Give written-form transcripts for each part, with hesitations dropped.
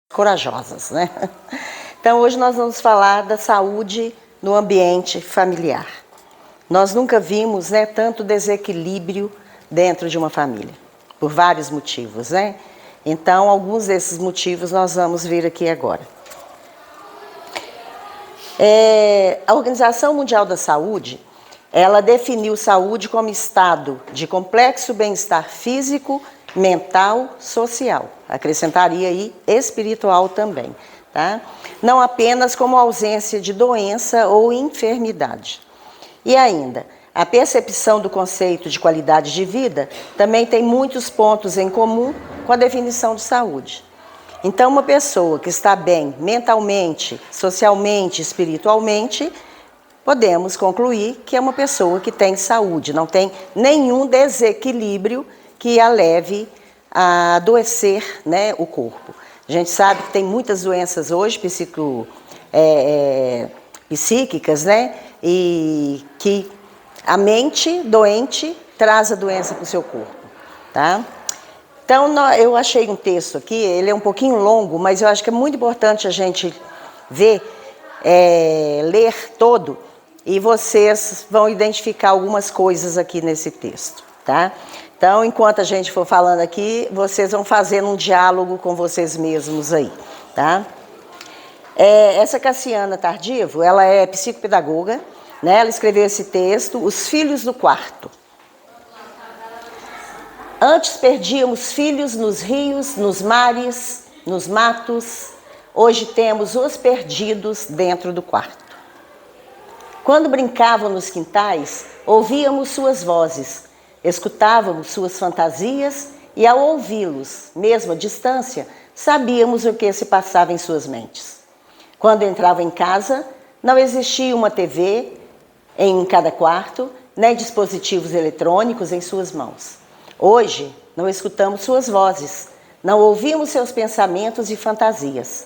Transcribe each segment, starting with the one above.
corajosas, né? Então, hoje nós vamos falar da saúde no ambiente familiar. Nós nunca vimos, né, tanto desequilíbrio dentro de uma família, por vários motivos, né? Então, alguns desses motivos nós vamos ver aqui agora. A Organização Mundial da Saúde, ela definiu saúde como estado de complexo bem-estar físico, mental, social. Acrescentaria aí espiritual também, tá? Não apenas como ausência de doença ou enfermidade. E ainda, a percepção do conceito de qualidade de vida também tem muitos pontos em comum com a definição de saúde. Então, uma pessoa que está bem mentalmente, socialmente, espiritualmente, podemos concluir que é uma pessoa que tem saúde, não tem nenhum desequilíbrio que a leve a adoecer, né, o corpo. A gente sabe que tem muitas doenças hoje psíquicas, né, e que a mente doente traz a doença para o seu corpo, tá? Então, eu achei um texto aqui, ele é um pouquinho longo, mas eu acho que é muito importante a gente ver, ler todo, e vocês vão identificar algumas coisas aqui nesse texto, tá? Então, enquanto a gente for falando aqui, vocês vão fazendo um diálogo com vocês mesmos aí, tá? Essa Cassiana Tardivo, ela é psicopedagoga, né? Ela escreveu esse texto, Os Filhos do Quarto. Antes perdíamos filhos nos rios, nos mares, nos matos. Hoje temos os perdidos dentro do quarto. Quando brincavam nos quintais, ouvíamos suas vozes, escutávamos suas fantasias e, ao ouvi-los, mesmo à distância, sabíamos o que se passava em suas mentes. Quando entravam em casa, não existia uma TV em cada quarto, nem dispositivos eletrônicos em suas mãos. Hoje, não escutamos suas vozes, não ouvimos seus pensamentos e fantasias.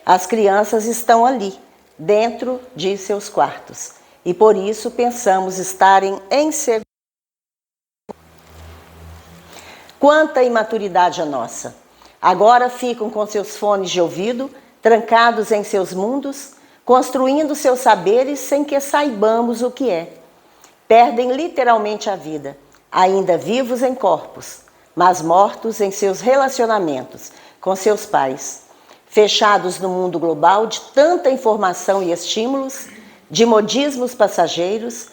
As crianças estão ali, dentro de seus quartos, e por isso pensamos estarem em segurança. Quanta imaturidade a nossa! Agora ficam com seus fones de ouvido, trancados em seus mundos, construindo seus saberes sem que saibamos o que é. Perdem literalmente a vida, ainda vivos em corpos, mas mortos em seus relacionamentos com seus pais, fechados no mundo global de tanta informação e estímulos, de modismos passageiros,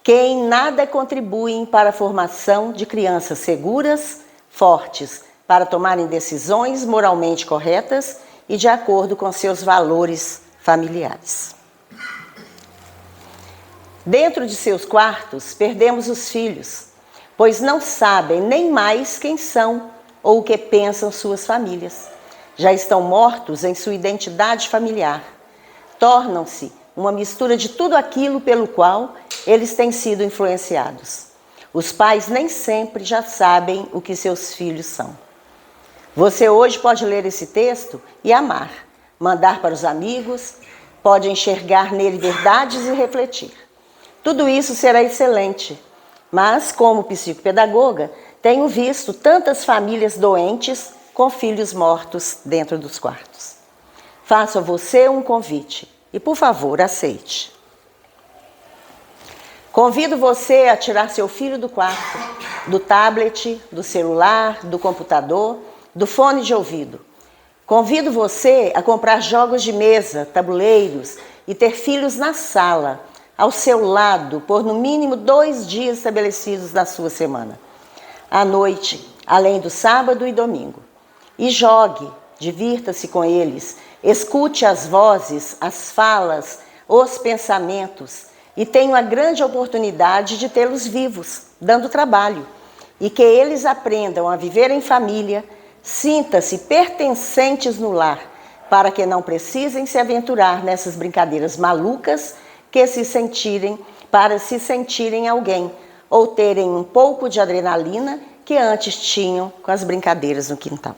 que em nada contribuem para a formação de crianças seguras, fortes, para tomarem decisões moralmente corretas e de acordo com seus valores familiares. Dentro de seus quartos, perdemos os filhos, pois não sabem nem mais quem são ou o que pensam suas famílias. Já estão mortos em sua identidade familiar. Tornam-se uma mistura de tudo aquilo pelo qual eles têm sido influenciados. Os pais nem sempre já sabem o que seus filhos são. Você hoje pode ler esse texto e amar, mandar para os amigos, pode enxergar nele verdades e refletir. Tudo isso será excelente, mas como psicopedagoga, tenho visto tantas famílias doentes com filhos mortos dentro dos quartos. Faço a você um convite e, por favor, aceite. Convido você a tirar seu filho do quarto, do tablet, do celular, do computador, do fone de ouvido. Convido você a comprar jogos de mesa, tabuleiros e ter filhos na sala, ao seu lado, por no mínimo 2 dias estabelecidos na sua semana. À noite, além do sábado e domingo. E jogue, divirta-se com eles, escute as vozes, as falas, os pensamentos e tenha a grande oportunidade de tê-los vivos, dando trabalho. E que eles aprendam a viver em família, sinta-se pertencentes no lar, para que não precisem se aventurar nessas brincadeiras malucas para se sentirem alguém, ou terem um pouco de adrenalina que antes tinham com as brincadeiras no quintal.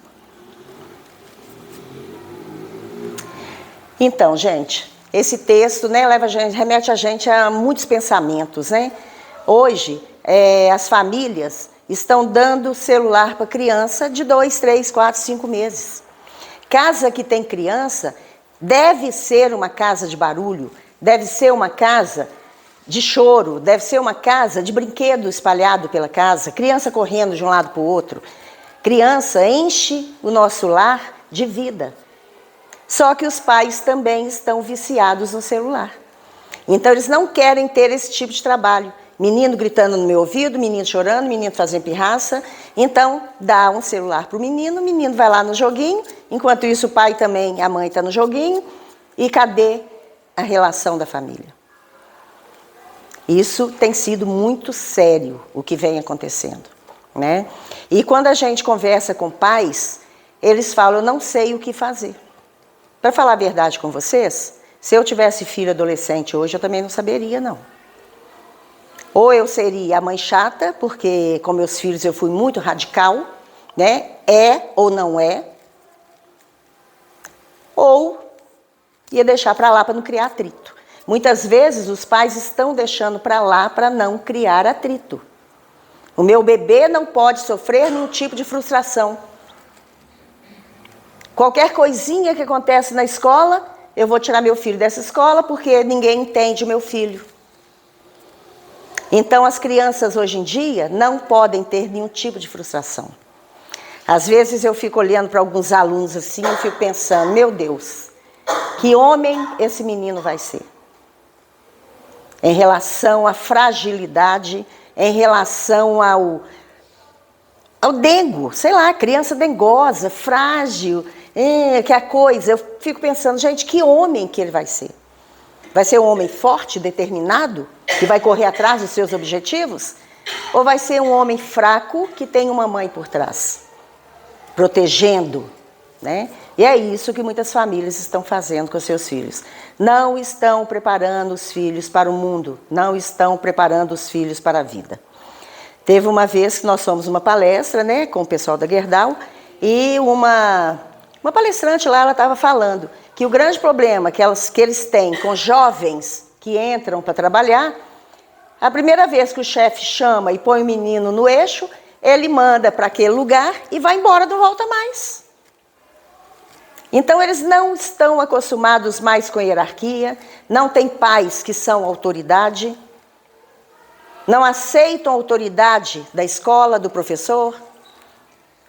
Então, gente, esse texto, né, remete a gente a muitos pensamentos, né? Hoje, as famílias estão dando celular para criança de 2, 3, 4, 5 meses. Casa que tem criança deve ser uma casa de barulho, deve ser uma casa de choro, deve ser uma casa de brinquedo espalhado pela casa, criança correndo de um lado para o outro. Criança enche o nosso lar de vida. Só que os pais também estão viciados no celular. Então eles não querem ter esse tipo de trabalho. Menino gritando no meu ouvido, menino chorando, menino fazendo pirraça. Então dá um celular para o menino vai lá no joguinho, enquanto isso o pai também, a mãe está no joguinho. E cadê a relação da família? Isso tem sido muito sério o que vem acontecendo, né? E quando a gente conversa com pais, eles falam, eu não sei o que fazer. Para falar a verdade com vocês, se eu tivesse filho adolescente hoje, eu também não saberia, não. Ou eu seria a mãe chata, porque com meus filhos eu fui muito radical, né? É ou não é. Ou ia deixar para lá para não criar atrito. Muitas vezes os pais estão deixando para lá para não criar atrito. O meu bebê não pode sofrer nenhum tipo de frustração. Qualquer coisinha que acontece na escola, eu vou tirar meu filho dessa escola porque ninguém entende o meu filho. Então as crianças hoje em dia não podem ter nenhum tipo de frustração. Às vezes eu fico olhando para alguns alunos assim e fico pensando, meu Deus, que homem esse menino vai ser? Em relação à fragilidade, em relação ao dengo, sei lá, criança dengosa, frágil, que a coisa. Eu fico pensando, gente, que homem que ele vai ser? Vai ser um homem forte, determinado, que vai correr atrás dos seus objetivos? Ou vai ser um homem fraco que tem uma mãe por trás, protegendo, né? E é isso que muitas famílias estão fazendo com seus filhos. Não estão preparando os filhos para o mundo, não estão preparando os filhos para a vida. Teve uma vez que nós fomos numa palestra, né, com o pessoal da Gerdau, e uma palestrante lá, ela estava falando que o grande problema que eles têm com jovens que entram para trabalhar, a primeira vez que o chefe chama e põe o menino no eixo, ele manda para aquele lugar e vai embora, não volta mais. Então eles não estão acostumados mais com hierarquia, não tem pais que são autoridade, não aceitam a autoridade da escola, do professor.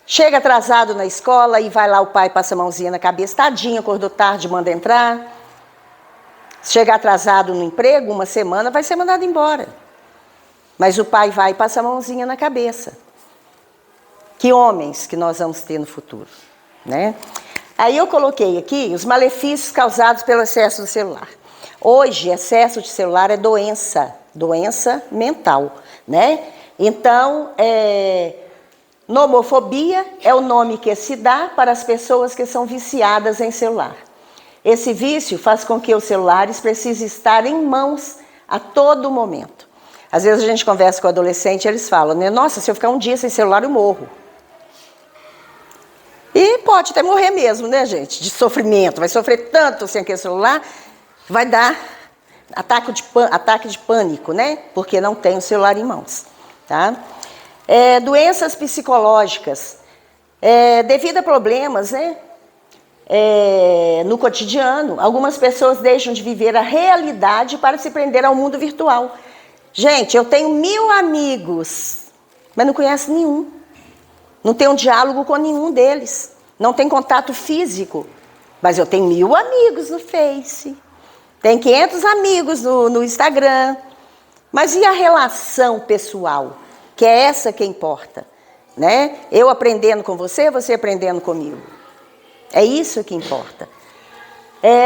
Chega atrasado na escola e vai lá o pai, passa a mãozinha na cabeça, tadinho, acordou tarde, manda entrar. Chega atrasado no emprego, uma semana, vai ser mandado embora. Mas o pai vai e passa a mãozinha na cabeça. Que homens que nós vamos ter no futuro, né? Aí eu coloquei aqui os malefícios causados pelo excesso do celular. Hoje, excesso de celular é doença mental, né? Então, nomofobia é o nome que se dá para as pessoas que são viciadas em celular. Esse vício faz com que os celulares precisem estar em mãos a todo momento. Às vezes a gente conversa com adolescente e eles falam, né? Nossa, se eu ficar um dia sem celular eu morro. E pode até morrer mesmo, né, gente? De sofrimento. Vai sofrer tanto sem aquele celular, vai dar ataque de pânico, né? Porque não tem o celular em mãos, tá? Doenças psicológicas. Devido a problemas, né? No cotidiano, algumas pessoas deixam de viver a realidade para se prender ao mundo virtual. Gente, eu tenho 1000 amigos, mas não conheço nenhum. Não tenho um diálogo com nenhum deles. Não tem contato físico. Mas eu tenho 1000 amigos no Face. Tenho 500 amigos no Instagram. Mas e a relação pessoal? Que é essa que importa, né? Eu aprendendo com você, você aprendendo comigo. É isso que importa.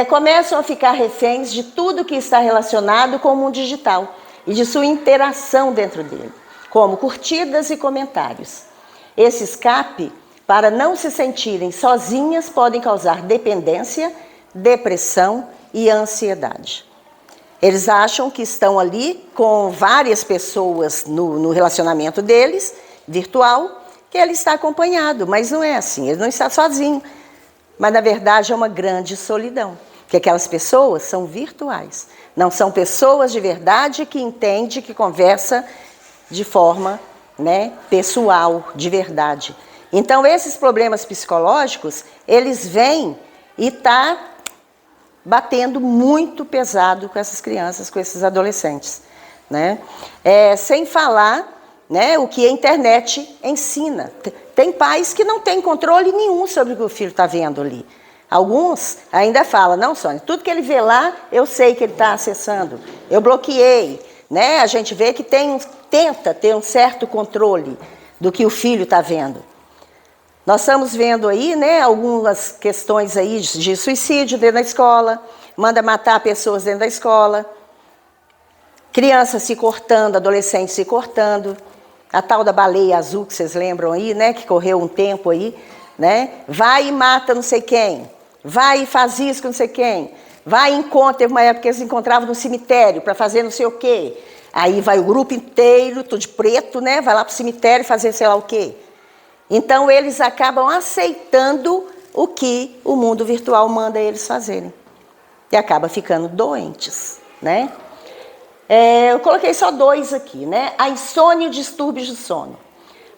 Começam a ficar reféns de tudo que está relacionado com o mundo digital e de sua interação dentro dele, como curtidas e comentários. Esse escape, para não se sentirem sozinhas, podem causar dependência, depressão e ansiedade. Eles acham que estão ali com várias pessoas no relacionamento deles, virtual, que ele está acompanhado, mas não é assim, ele não está sozinho. Mas, na verdade, é uma grande solidão, que aquelas pessoas são virtuais. Não são pessoas de verdade que entendem, que conversam de forma, né, pessoal, de verdade. Então, esses problemas psicológicos, eles vêm e tá batendo muito pesado com essas crianças, com esses adolescentes, né? Sem falar, né, o que a internet ensina. Tem pais que não têm controle nenhum sobre o que o filho está vendo ali. Alguns ainda falam, não, Sônia, tudo que ele vê lá, eu sei que ele está acessando. Eu bloqueei, né? A gente vê que tenta ter um certo controle do que o filho está vendo. Nós estamos vendo aí, né, algumas questões aí de suicídio dentro da escola, manda matar pessoas dentro da escola, crianças se cortando, adolescentes se cortando, a tal da baleia azul que vocês lembram aí, né, que correu um tempo aí, né, vai e mata não sei quem, vai e faz isso com não sei quem, vai e encontra, teve uma época que eles se encontravam no cemitério para fazer não sei o quê, aí vai o grupo inteiro, tudo de preto, né, vai lá para o cemitério fazer sei lá o quê. Então, eles acabam aceitando o que o mundo virtual manda eles fazerem. E acabam ficando doentes, né? Eu coloquei só 2 aqui, né? A insônia e distúrbios do sono.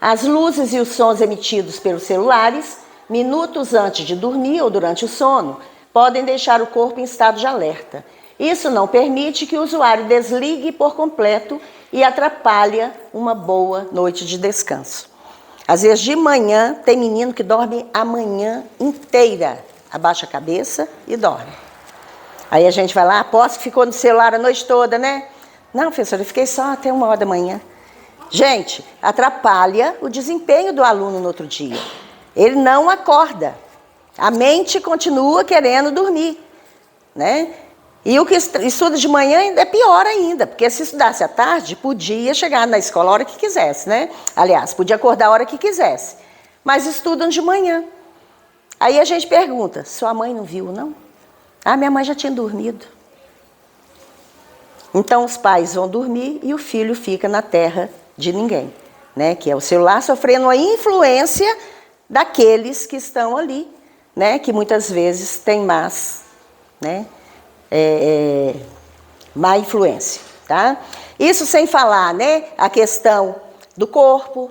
As luzes e os sons emitidos pelos celulares, minutos antes de dormir ou durante o sono, podem deixar o corpo em estado de alerta. Isso não permite que o usuário desligue por completo e atrapalha uma boa noite de descanso. Às vezes, de manhã, tem menino que dorme a manhã inteira. Abaixa a cabeça e dorme. Aí a gente vai lá, aposto que ficou no celular a noite toda, né? Não, professora, eu fiquei só até 1h da manhã. Gente, atrapalha o desempenho do aluno no outro dia. Ele não acorda. A mente continua querendo dormir, né? E o que estuda de manhã ainda é pior ainda, porque se estudasse à tarde, podia chegar na escola a hora que quisesse, né? Aliás, podia acordar a hora que quisesse. Mas estudam de manhã. Aí a gente pergunta, sua mãe não viu, não? Ah, minha mãe já tinha dormido. Então os pais vão dormir e o filho fica na terra de ninguém, né? Que é o celular sofrendo a influência daqueles que estão ali, né? Que muitas vezes têm más, né? Má influência, tá? Isso sem falar, né, a questão do corpo,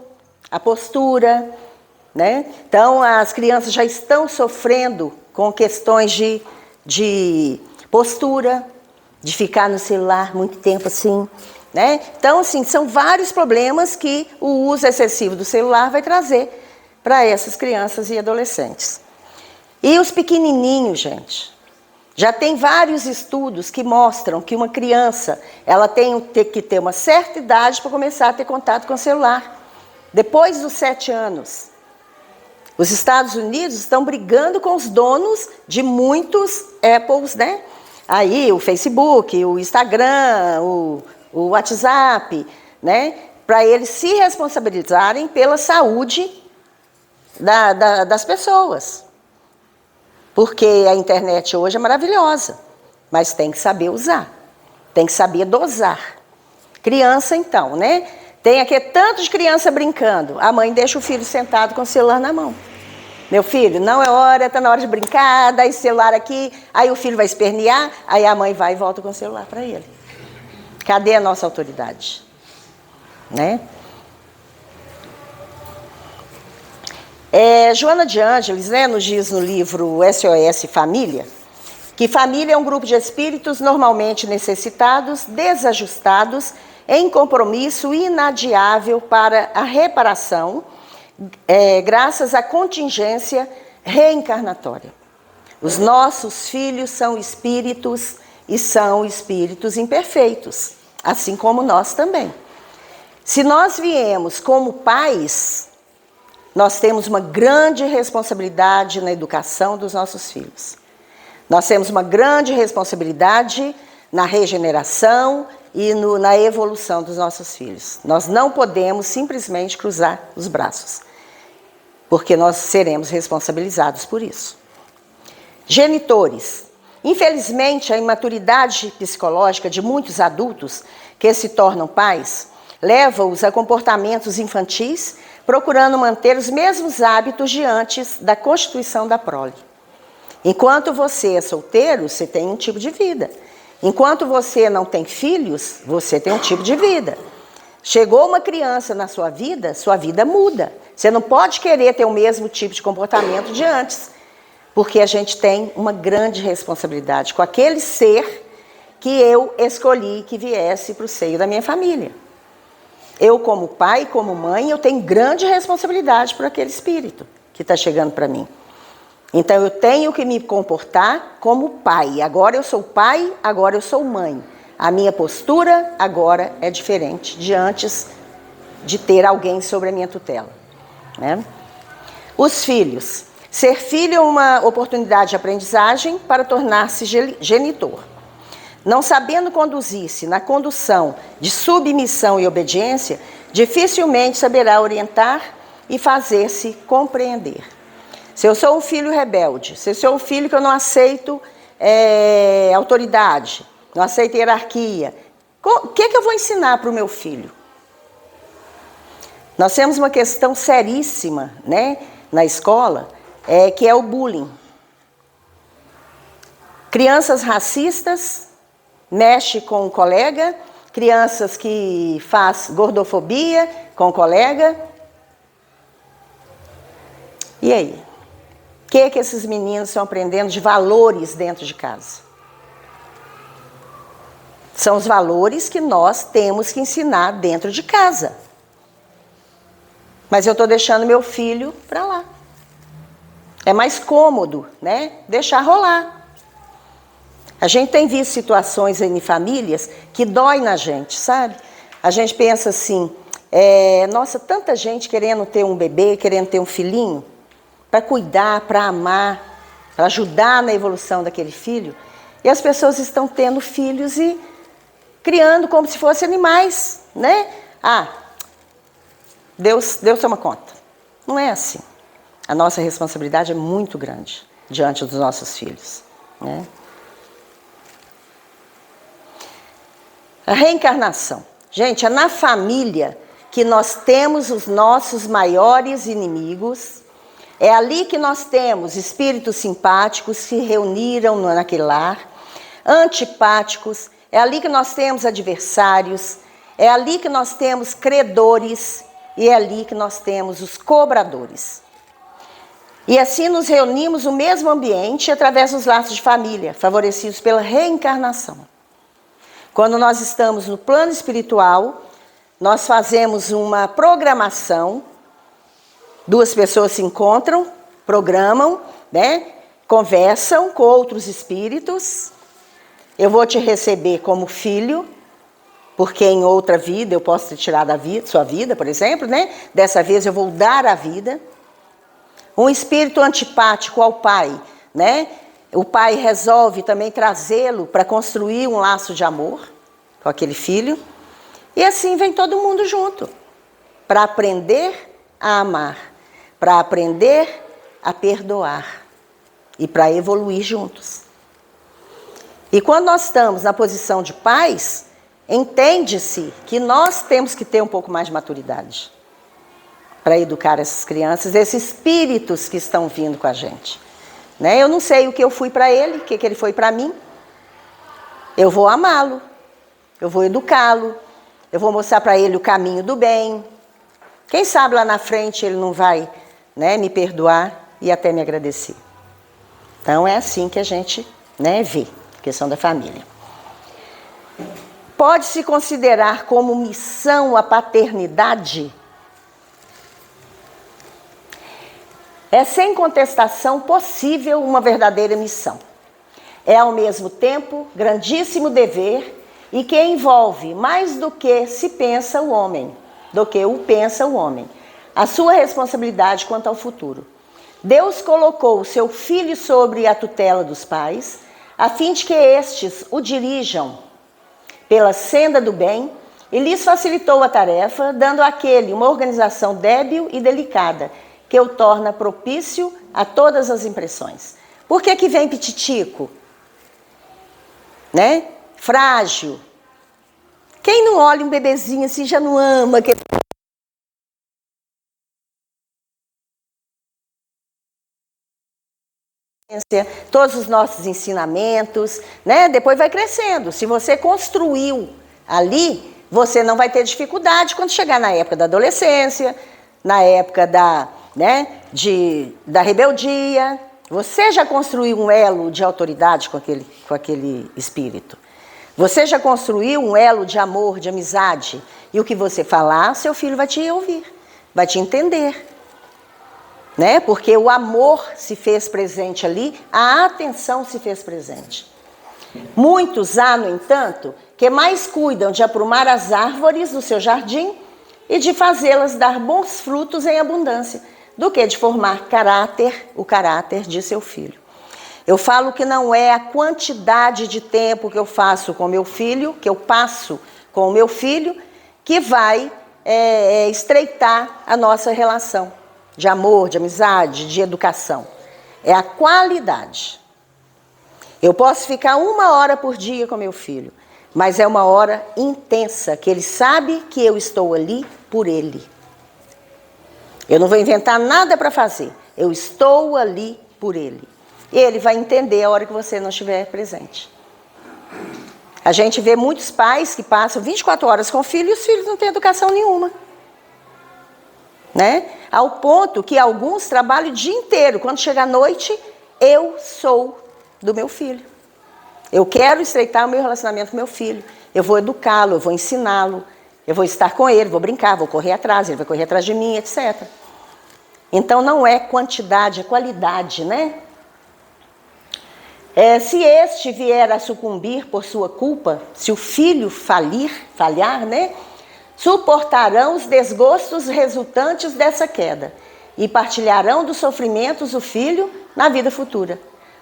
a postura, né? Então, as crianças já estão sofrendo com questões de postura, de ficar no celular muito tempo assim, né? Então, assim, são vários problemas que o uso excessivo do celular vai trazer para essas crianças e adolescentes. E os pequenininhos, gente? Já tem vários estudos que mostram que uma criança, ela tem que ter uma certa idade para começar a ter contato com o celular. Depois dos 7 anos. Os Estados Unidos estão brigando com os donos de muitos Apples, né? Aí o Facebook, o Instagram, o WhatsApp, né? Para eles se responsabilizarem pela saúde das pessoas. Porque a internet hoje é maravilhosa, mas tem que saber usar, tem que saber dosar. Criança, então, né? Tem aqui tanto de criança brincando, a mãe deixa o filho sentado com o celular na mão. Meu filho, não é hora, está na hora de brincar, dá esse celular aqui, aí o filho vai espernear, aí a mãe vai e volta com o celular para ele. Cadê a nossa autoridade? Né? Joana de Ângeles, né, nos diz no livro SOS Família, que família é um grupo de espíritos normalmente necessitados, desajustados, em compromisso inadiável para a reparação, graças à contingência reencarnatória. Os nossos filhos são espíritos e são espíritos imperfeitos, assim como nós também. Se nós viemos como pais, nós temos uma grande responsabilidade na educação dos nossos filhos. Nós temos uma grande responsabilidade na regeneração e na evolução dos nossos filhos. Nós não podemos simplesmente cruzar os braços, porque nós seremos responsabilizados por isso. Genitores. Infelizmente, a imaturidade psicológica de muitos adultos que se tornam pais leva-os a comportamentos infantis, procurando manter os mesmos hábitos de antes da constituição da prole. Enquanto você é solteiro, você tem um tipo de vida. Enquanto você não tem filhos, você tem um tipo de vida. Chegou uma criança na sua vida muda. Você não pode querer ter o mesmo tipo de comportamento de antes, porque a gente tem uma grande responsabilidade com aquele ser que eu escolhi que viesse para o seio da minha família. Eu, como pai, como mãe, eu tenho grande responsabilidade por aquele espírito que está chegando para mim. Então, eu tenho que me comportar como pai. Agora eu sou pai, agora eu sou mãe. A minha postura agora é diferente de antes de ter alguém sobre a minha tutela, né? Os filhos. Ser filho é uma oportunidade de aprendizagem para tornar-se genitor. Não sabendo conduzir-se na condução de submissão e obediência, dificilmente saberá orientar e fazer-se compreender. Se eu sou um filho rebelde, se eu sou um filho que eu não aceito autoridade, não aceito hierarquia, o que eu vou ensinar para o meu filho? Nós temos uma questão seríssima, né, na escola, que é o bullying. Crianças racistas mexem com o colega, crianças que fazem gordofobia com o colega. E aí? O que esses meninos estão aprendendo de valores dentro de casa? São os valores que nós temos que ensinar dentro de casa. Mas eu estou deixando meu filho para lá. É mais cômodo, né? Deixar rolar. A gente tem visto situações aí em famílias que dói na gente, sabe? A gente pensa assim, nossa, tanta gente querendo ter um bebê, querendo ter um filhinho, para cuidar, para amar, para ajudar na evolução daquele filho. E as pessoas estão tendo filhos e criando como se fossem animais, né? Deus toma conta. Não é assim. A nossa responsabilidade é muito grande diante dos nossos filhos, né? A reencarnação. Gente, é na família que nós temos os nossos maiores inimigos. É ali que nós temos espíritos simpáticos que se reuniram naquele lar, antipáticos. É ali que nós temos adversários. É ali que nós temos credores. E é ali que nós temos os cobradores. E assim nos reunimos no mesmo ambiente através dos laços de família, favorecidos pela reencarnação. Quando nós estamos no plano espiritual, nós fazemos uma programação, duas pessoas se encontram, programam, né? Conversam com outros espíritos. Eu vou te receber como filho, porque em outra vida eu posso ter tirado sua vida, por exemplo, né? Dessa vez eu vou dar a vida. Um espírito antipático ao pai, né? O pai resolve também trazê-lo para construir um laço de amor com aquele filho. E assim vem todo mundo junto, para aprender a amar, para aprender a perdoar e para evoluir juntos. E quando nós estamos na posição de pais, entende-se que nós temos que ter um pouco mais de maturidade para educar essas crianças, esses espíritos que estão vindo com a gente, né? Eu não sei o que eu fui para ele, o que ele foi para mim. Eu vou amá-lo, eu vou educá-lo, eu vou mostrar para ele o caminho do bem. Quem sabe lá na frente ele não vai, né, me perdoar e até me agradecer. Então é assim que a gente, né, vê a questão da família. Pode-se considerar como missão a paternidade? É sem contestação possível uma verdadeira missão. É ao mesmo tempo grandíssimo dever e que envolve mais do que se pensa o homem, do que o pensa o homem, a sua responsabilidade quanto ao futuro. Deus colocou o seu filho sobre a tutela dos pais, a fim de que estes o dirijam pela senda do bem e lhes facilitou a tarefa, dando àquele uma organização débil e delicada, que o torna propício a todas as impressões. Por que vem pititico? Né? Frágil. Quem não olha um bebezinho assim já não ama? Todos os nossos ensinamentos, né? Depois vai crescendo. Se você construiu ali, você não vai ter dificuldade quando chegar na época da adolescência, na época da rebeldia. Você já construiu um elo de autoridade com aquele espírito. Você já construiu um elo de amor, de amizade. E o que você falar, seu filho vai te ouvir, vai te entender. Né? Porque o amor se fez presente ali, a atenção se fez presente. Muitos há, no entanto, que mais cuidam de aprumar as árvores do seu jardim e de fazê-las dar bons frutos em abundância, do que de formar o caráter de seu filho. Eu falo que não é a quantidade de tempo que eu faço com meu filho, que eu passo com o meu filho, que vai estreitar a nossa relação de amor, de amizade, de educação. É a qualidade. Eu posso ficar 1 hora por dia com meu filho, mas é uma hora intensa, que ele sabe que eu estou ali por ele. Eu não vou inventar nada para fazer, eu estou ali por ele. E ele vai entender a hora que você não estiver presente. A gente vê muitos pais que passam 24 horas com o filho e os filhos não têm educação nenhuma. Né? Ao ponto que alguns trabalham o dia inteiro. Quando chega a noite, eu sou do meu filho. Eu quero estreitar o meu relacionamento com meu filho. Eu vou educá-lo, eu vou ensiná-lo, eu vou estar com ele, vou brincar, vou correr atrás, ele vai correr atrás de mim, etc. Então não é quantidade, é qualidade, né? Se este vier a sucumbir por sua culpa, se o filho falhar, né? Suportarão os desgostos resultantes dessa queda e partilharão dos sofrimentos do filho na vida futura,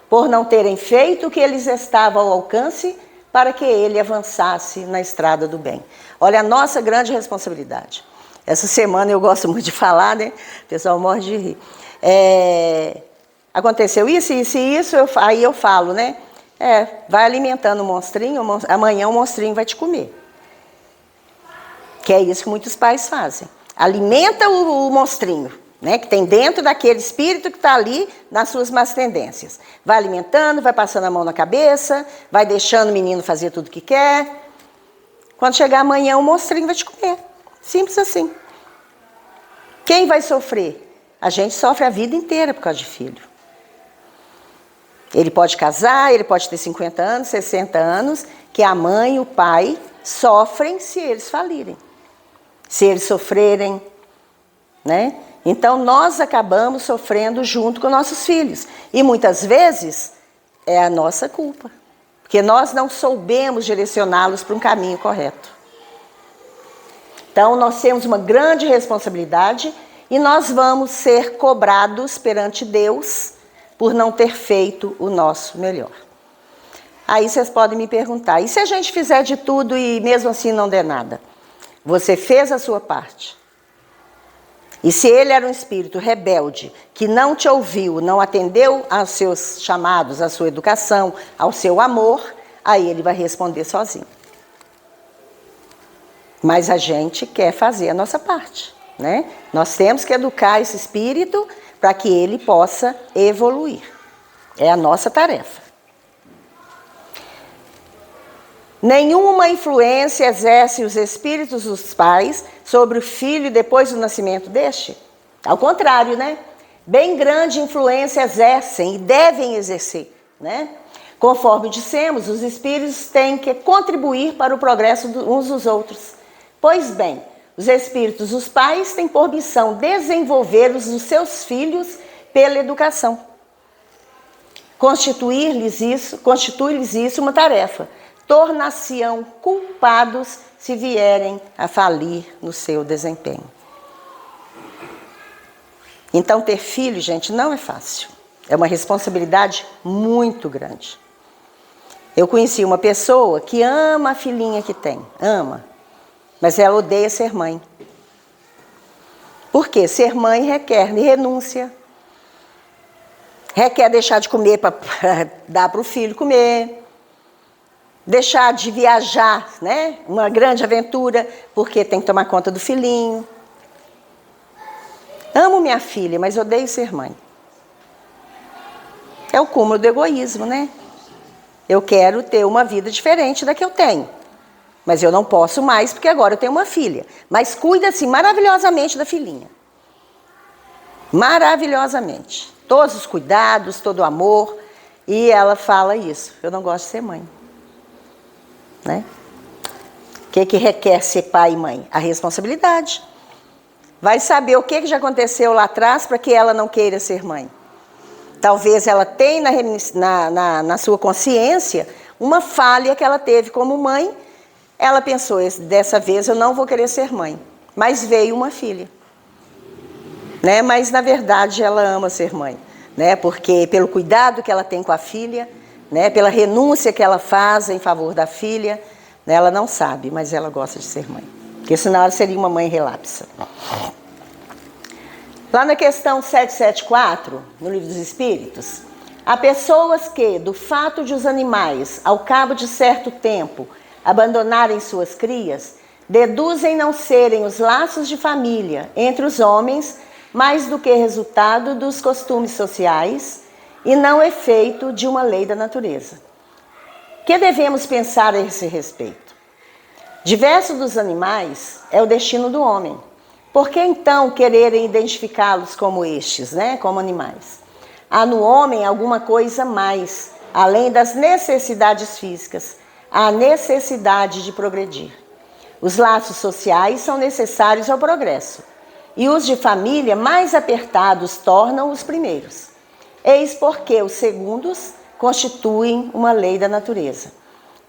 por não terem feito o que eles estavam ao alcance para que ele avançasse na estrada do bem. Olha a nossa grande responsabilidade. Essa semana eu gosto muito de falar, né? O pessoal morre de rir. Aconteceu isso, aí eu falo, né? Vai alimentando o monstrinho, amanhã o monstrinho vai te comer. Que é isso que muitos pais fazem. Alimenta o monstrinho, né, que tem dentro daquele espírito que está ali nas suas más tendências. Vai alimentando, vai passando a mão na cabeça, vai deixando o menino fazer tudo o que quer. Quando chegar amanhã, o monstrinho vai te comer. Simples assim. Quem vai sofrer? A gente sofre a vida inteira por causa de filho. Ele pode casar, ele pode ter 50 anos, 60 anos, que a mãe e o pai sofrem se eles falirem. Se eles sofrerem, né? Então, nós acabamos sofrendo junto com nossos filhos. E muitas vezes é a nossa culpa. Porque nós não soubemos direcioná-los para um caminho correto. Então, nós temos uma grande responsabilidade e nós vamos ser cobrados perante Deus por não ter feito o nosso melhor. Aí vocês podem me perguntar, e se a gente fizer de tudo e mesmo assim não der nada? Você fez a sua parte. E se ele era um espírito rebelde, que não te ouviu, não atendeu aos seus chamados, à sua educação, ao seu amor, aí ele vai responder sozinho. Mas a gente quer fazer a nossa parte, né? Nós temos que educar esse espírito para que ele possa evoluir. É a nossa tarefa. Nenhuma influência exerce os espíritos dos pais sobre o filho depois do nascimento deste? Ao contrário, né? Bem grande influência exercem e devem exercer, né? Conforme dissemos, os espíritos têm que contribuir para o progresso uns dos outros. Pois bem, os espíritos dos pais têm por missão desenvolver os seus filhos pela educação. Constitui-lhes isso uma tarefa. Tornar-se-ão culpados se vierem a falir no seu desempenho. Então, ter filho, gente, não é fácil. É uma responsabilidade muito grande. Eu conheci uma pessoa que ama a filhinha que tem, ama, mas ela odeia ser mãe. Por quê? Ser mãe requer renúncia, requer deixar de comer para dar para o filho comer, deixar de viajar, né? Uma grande aventura, porque tem que tomar conta do filhinho. Amo minha filha, mas odeio ser mãe. É o cúmulo do egoísmo, né? Eu quero ter uma vida diferente da que eu tenho. Mas eu não posso mais, porque agora eu tenho uma filha. Mas cuida-se maravilhosamente da filhinha. maravilhosamente. Todos os cuidados, todo o amor. E ela fala isso, eu não gosto de ser mãe. Né? O que requer ser pai e mãe? A responsabilidade. Vai saber o que já aconteceu lá atrás para que ela não queira ser mãe. Talvez ela tenha na sua consciência uma falha que ela teve como mãe. Ela pensou, dessa vez eu não vou querer ser mãe. Mas veio uma filha. Né? Mas, na verdade, ela ama ser mãe. Né? Porque pelo cuidado que ela tem com a filha, né? Pela renúncia que ela faz em favor da filha, né? Ela não sabe, mas ela gosta de ser mãe. Porque senão ela seria uma mãe relapsa. Lá na questão 774, no Livro dos Espíritos, há pessoas que, do fato de os animais, ao cabo de certo tempo, abandonarem suas crias, deduzem não serem os laços de família entre os homens mais do que resultado dos costumes sociais e não efeito de uma lei da natureza. O que devemos pensar a esse respeito? Diverso dos animais é o destino do homem. Por que então quererem identificá-los como estes, né? Como animais? Há no homem alguma coisa mais, além das necessidades físicas, a necessidade de progredir. Os laços sociais são necessários ao progresso, e os de família mais apertados tornam os primeiros. Eis porque os segundos constituem uma lei da natureza.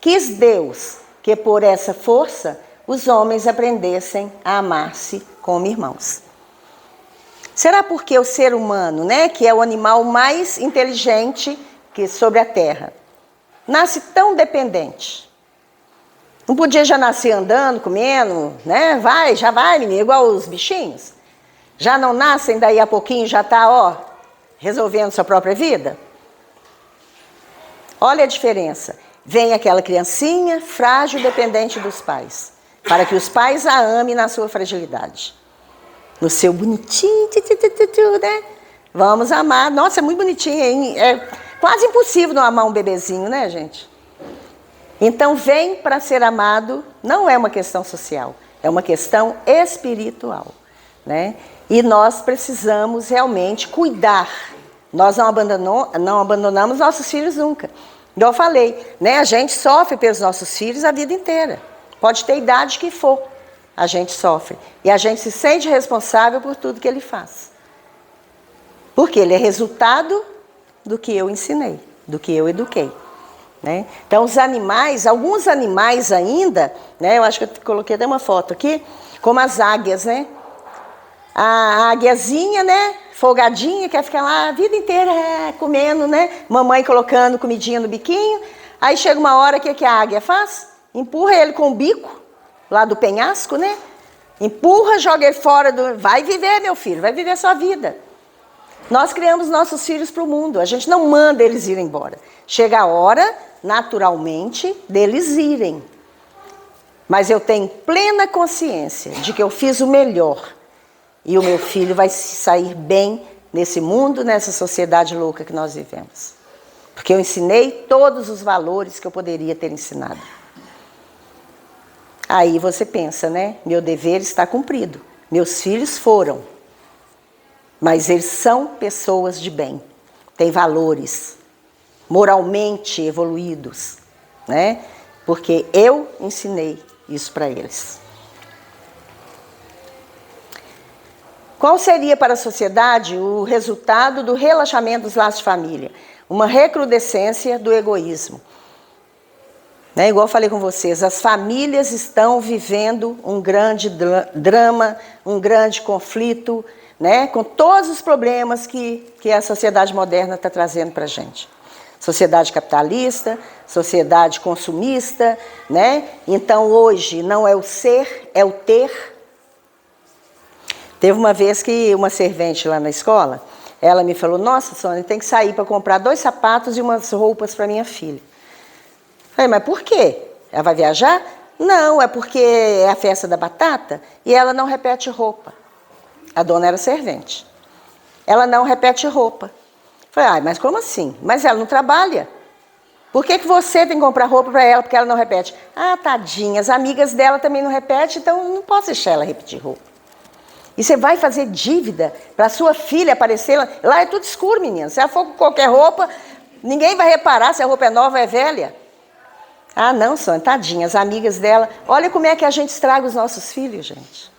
Quis Deus que por essa força os homens aprendessem a amar-se como irmãos. Será porque o ser humano, né, que é o animal mais inteligente que sobre a terra, nasce tão dependente? Não podia já nascer andando, comendo, né? Já vai, menina, igual os bichinhos. Já não nascem, daí a pouquinho já está, resolvendo sua própria vida? Olha a diferença. Vem aquela criancinha frágil, dependente dos pais, para que os pais a amem na sua fragilidade. No seu bonitinho, né? Vamos amar. Nossa, é muito bonitinho, hein? É quase impossível não amar um bebezinho, né, gente? Então, vem para ser amado, não é uma questão social, é uma questão espiritual, né? E nós precisamos realmente cuidar. Nós não abandonamos nossos filhos nunca. Igual eu falei, né? A gente sofre pelos nossos filhos a vida inteira. Pode ter idade que for, a gente sofre. E a gente se sente responsável por tudo que ele faz. Porque ele é resultado do que eu ensinei, do que eu eduquei. Né? Então, os animais, alguns animais ainda, né? Eu acho que eu coloquei até uma foto aqui, como as águias, né? A águiazinha, né? Folgadinha, quer ficar lá a vida inteira comendo, né? Mamãe colocando comidinha no biquinho. Aí chega uma hora, o que a águia faz? Empurra ele com o bico, lá do penhasco, né? Empurra, joga ele fora do... Vai viver, meu filho, vai viver a sua vida. Nós criamos nossos filhos para o mundo, a gente não manda eles irem embora. Chega a hora, naturalmente, deles irem. Mas eu tenho plena consciência de que eu fiz o melhor. E o meu filho vai sair bem nesse mundo, nessa sociedade louca que nós vivemos. Porque eu ensinei todos os valores que eu poderia ter ensinado. Aí você pensa, né? Meu dever está cumprido. Meus filhos foram. Mas eles são pessoas de bem. Têm valores moralmente evoluídos, né? Porque eu ensinei isso para eles. Qual seria para a sociedade o resultado do relaxamento dos laços de família? Uma recrudescência do egoísmo. Né? Igual eu falei com vocês, as famílias estão vivendo um grande drama, um grande conflito, né? Com todos os problemas que a sociedade moderna está trazendo para a gente. Sociedade capitalista, sociedade consumista, né? Então hoje não é o ser, é o ter. Teve uma vez que uma servente lá na escola, ela me falou, nossa, Sônia, tem que sair para comprar 2 sapatos e umas roupas para minha filha. Falei, mas por quê? Ela vai viajar? Não, é porque é a festa da batata e ela não repete roupa. A dona era servente. Ela não repete roupa. Falei, mas como assim? Mas ela não trabalha. Por que você tem que comprar roupa para ela porque ela não repete? Ah, tadinha, as amigas dela também não repetem, então não posso deixar ela repetir roupa. E você vai fazer dívida para sua filha aparecer lá. Lá é tudo escuro, menina. Se ela for com qualquer roupa, ninguém vai reparar se a roupa é nova ou é velha. Ah, não, Sônia, tadinha, as amigas dela. Olha como é que a gente estraga os nossos filhos, gente.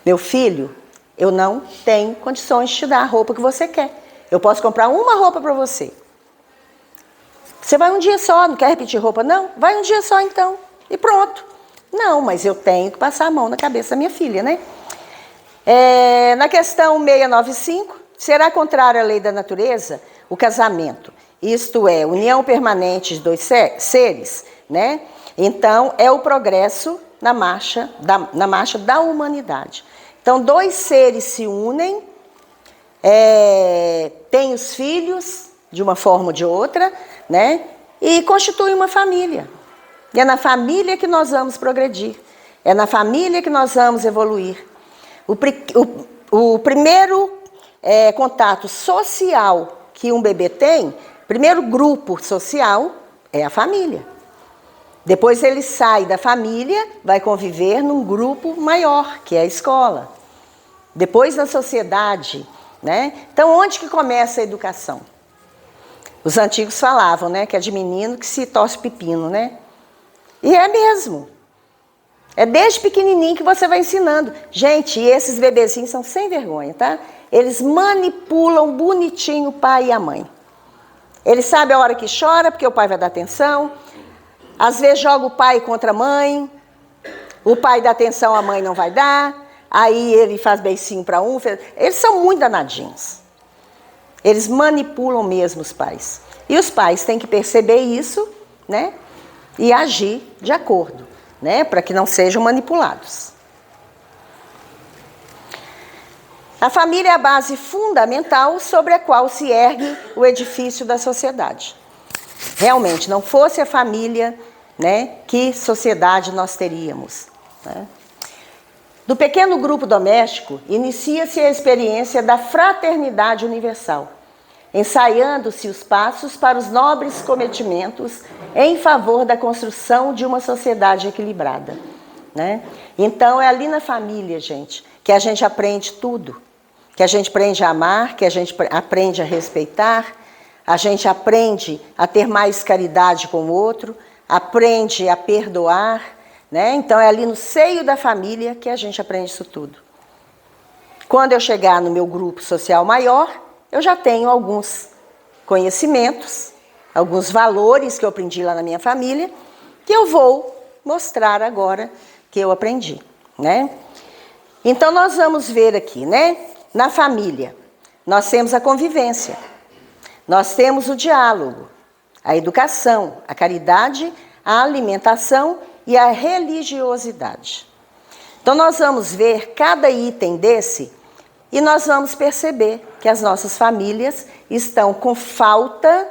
Meu filho, eu não tenho condições de te dar a roupa que você quer. Eu posso comprar uma roupa para você. Você vai um dia só, não quer repetir roupa? Não, vai um dia só então. E pronto. Não, mas eu tenho que passar a mão na cabeça da minha filha, né? Na questão 695, será contrário à lei da natureza o casamento, isto é, união permanente de dois seres, né? Então, é o progresso na marcha da humanidade. Então, dois seres se unem, têm os filhos, de uma forma ou de outra, né? E constituem uma família. E é na família que nós vamos progredir. É na família que nós vamos evoluir. O primeiro contato social que um bebê tem, primeiro grupo social, é a família. Depois ele sai da família, vai conviver num grupo maior, que é a escola. Depois na sociedade, né? Então, onde que começa a educação? Os antigos falavam, né, que é de menino que se torce pepino, né? E é mesmo. É desde pequenininho que você vai ensinando. Gente, e esses bebezinhos são sem vergonha, tá? Eles manipulam bonitinho o pai e a mãe. Eles sabem a hora que chora, porque o pai vai dar atenção. Às vezes joga o pai contra a mãe. O pai dá atenção, a mãe não vai dar. Aí ele faz beicinho para um. Eles são muito danadinhos. Eles manipulam mesmo os pais. E os pais têm que perceber isso, né? E agir de acordo, né? Para que não sejam manipulados. A família é a base fundamental sobre a qual se ergue o edifício da sociedade. Realmente, não fosse a família, né, que sociedade nós teríamos, né? Do pequeno grupo doméstico, inicia-se a experiência da fraternidade universal, ensaiando-se os passos para os nobres cometimentos em favor da construção de uma sociedade equilibrada, né? Então, é ali na família, gente, que a gente aprende tudo. Que a gente aprende a amar, que a gente aprende a respeitar, a gente aprende a ter mais caridade com o outro, aprende a perdoar, né? Então, é ali no seio da família que a gente aprende isso tudo. Quando eu chegar no meu grupo social maior, eu já tenho alguns conhecimentos, alguns valores que eu aprendi lá na minha família, que eu vou mostrar agora que eu aprendi, né? Então, nós vamos ver aqui, né? Na família, nós temos a convivência, nós temos o diálogo, a educação, a caridade, a alimentação e a religiosidade. Então, nós vamos ver cada item desse e nós vamos perceber que as nossas famílias estão com falta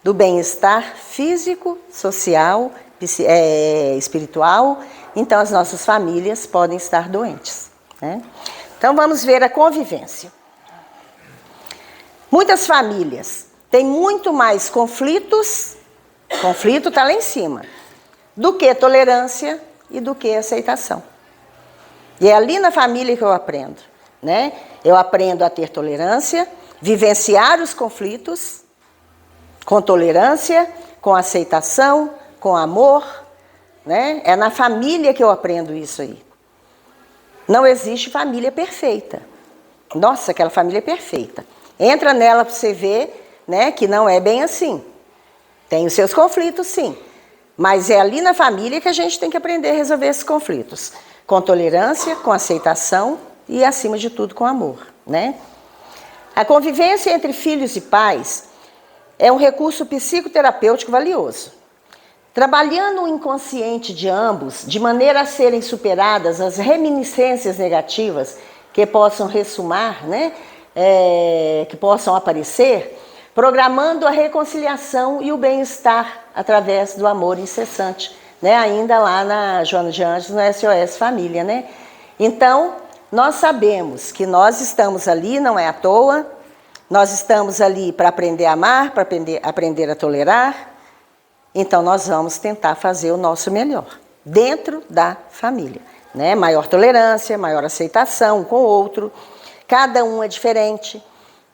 do bem-estar físico, social, espiritual. Então, as nossas famílias podem estar doentes, né? Então, vamos ver a convivência. Muitas famílias têm muito mais conflitos, conflito está lá em cima, do que tolerância e do que aceitação. E é ali na família que eu aprendo, né? Eu aprendo a ter tolerância, vivenciar os conflitos com tolerância, com aceitação, com amor, né? É na família que eu aprendo isso aí. Não existe família perfeita. Nossa, aquela família é perfeita. Entra nela para você ver, né, que não é bem assim. Tem os seus conflitos, sim. Mas é ali na família que a gente tem que aprender a resolver esses conflitos. Com tolerância, com aceitação e, acima de tudo, com amor, né? A convivência entre filhos e pais é um recurso psicoterapêutico valioso. Trabalhando o inconsciente de ambos, de maneira a serem superadas as reminiscências negativas que possam ressumar, né? Que possam aparecer, programando a reconciliação e o bem-estar através do amor incessante, né? Ainda lá na Joana de Ângeles, no SOS Família, né? Então, nós sabemos que nós estamos ali, não é à toa, nós estamos ali para aprender a amar, para aprender a tolerar. Então, nós vamos tentar fazer o nosso melhor, dentro da família, né? Maior tolerância, maior aceitação com o outro. Cada um é diferente,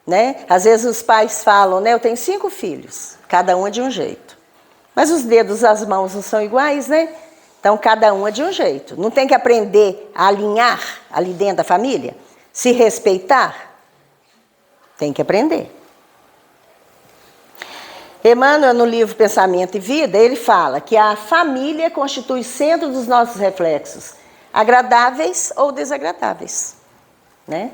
né? Às vezes os pais falam, né? Eu tenho 5 filhos, cada um é de um jeito. Mas os dedos das mãos não são iguais, né? Então cada um é de um jeito. Não tem que aprender a alinhar ali dentro da família? Se respeitar? Tem que aprender. Emmanuel, no livro Pensamento e Vida, ele fala que a família constitui o centro dos nossos reflexos, agradáveis ou desagradáveis, né?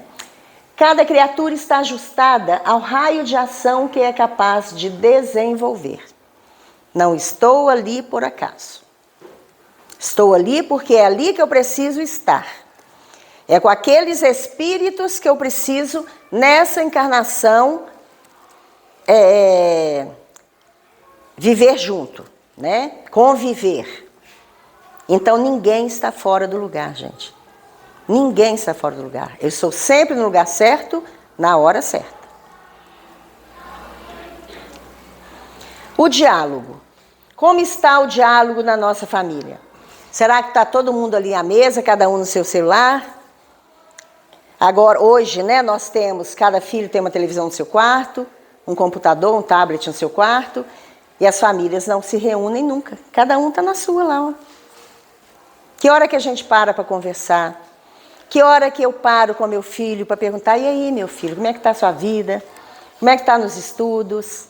Cada criatura está ajustada ao raio de ação que é capaz de desenvolver. Não estou ali por acaso. Estou ali porque é ali que eu preciso estar. É com aqueles espíritos que eu preciso, nessa encarnação, viver junto, né? Conviver. Então ninguém está fora do lugar, gente. Ninguém está fora do lugar. Eu estou sempre no lugar certo, na hora certa. O diálogo. Como está o diálogo na nossa família? Será que está todo mundo ali à mesa, cada um no seu celular? Agora, hoje, né, nós temos, cada filho tem uma televisão no seu quarto, um computador, um tablet no seu quarto, e as famílias não se reúnem nunca. Cada um está na sua lá, ó. Que hora que a gente para conversar? Que hora que eu paro com meu filho para perguntar, e aí, meu filho, como é que está a sua vida? Como é que está nos estudos?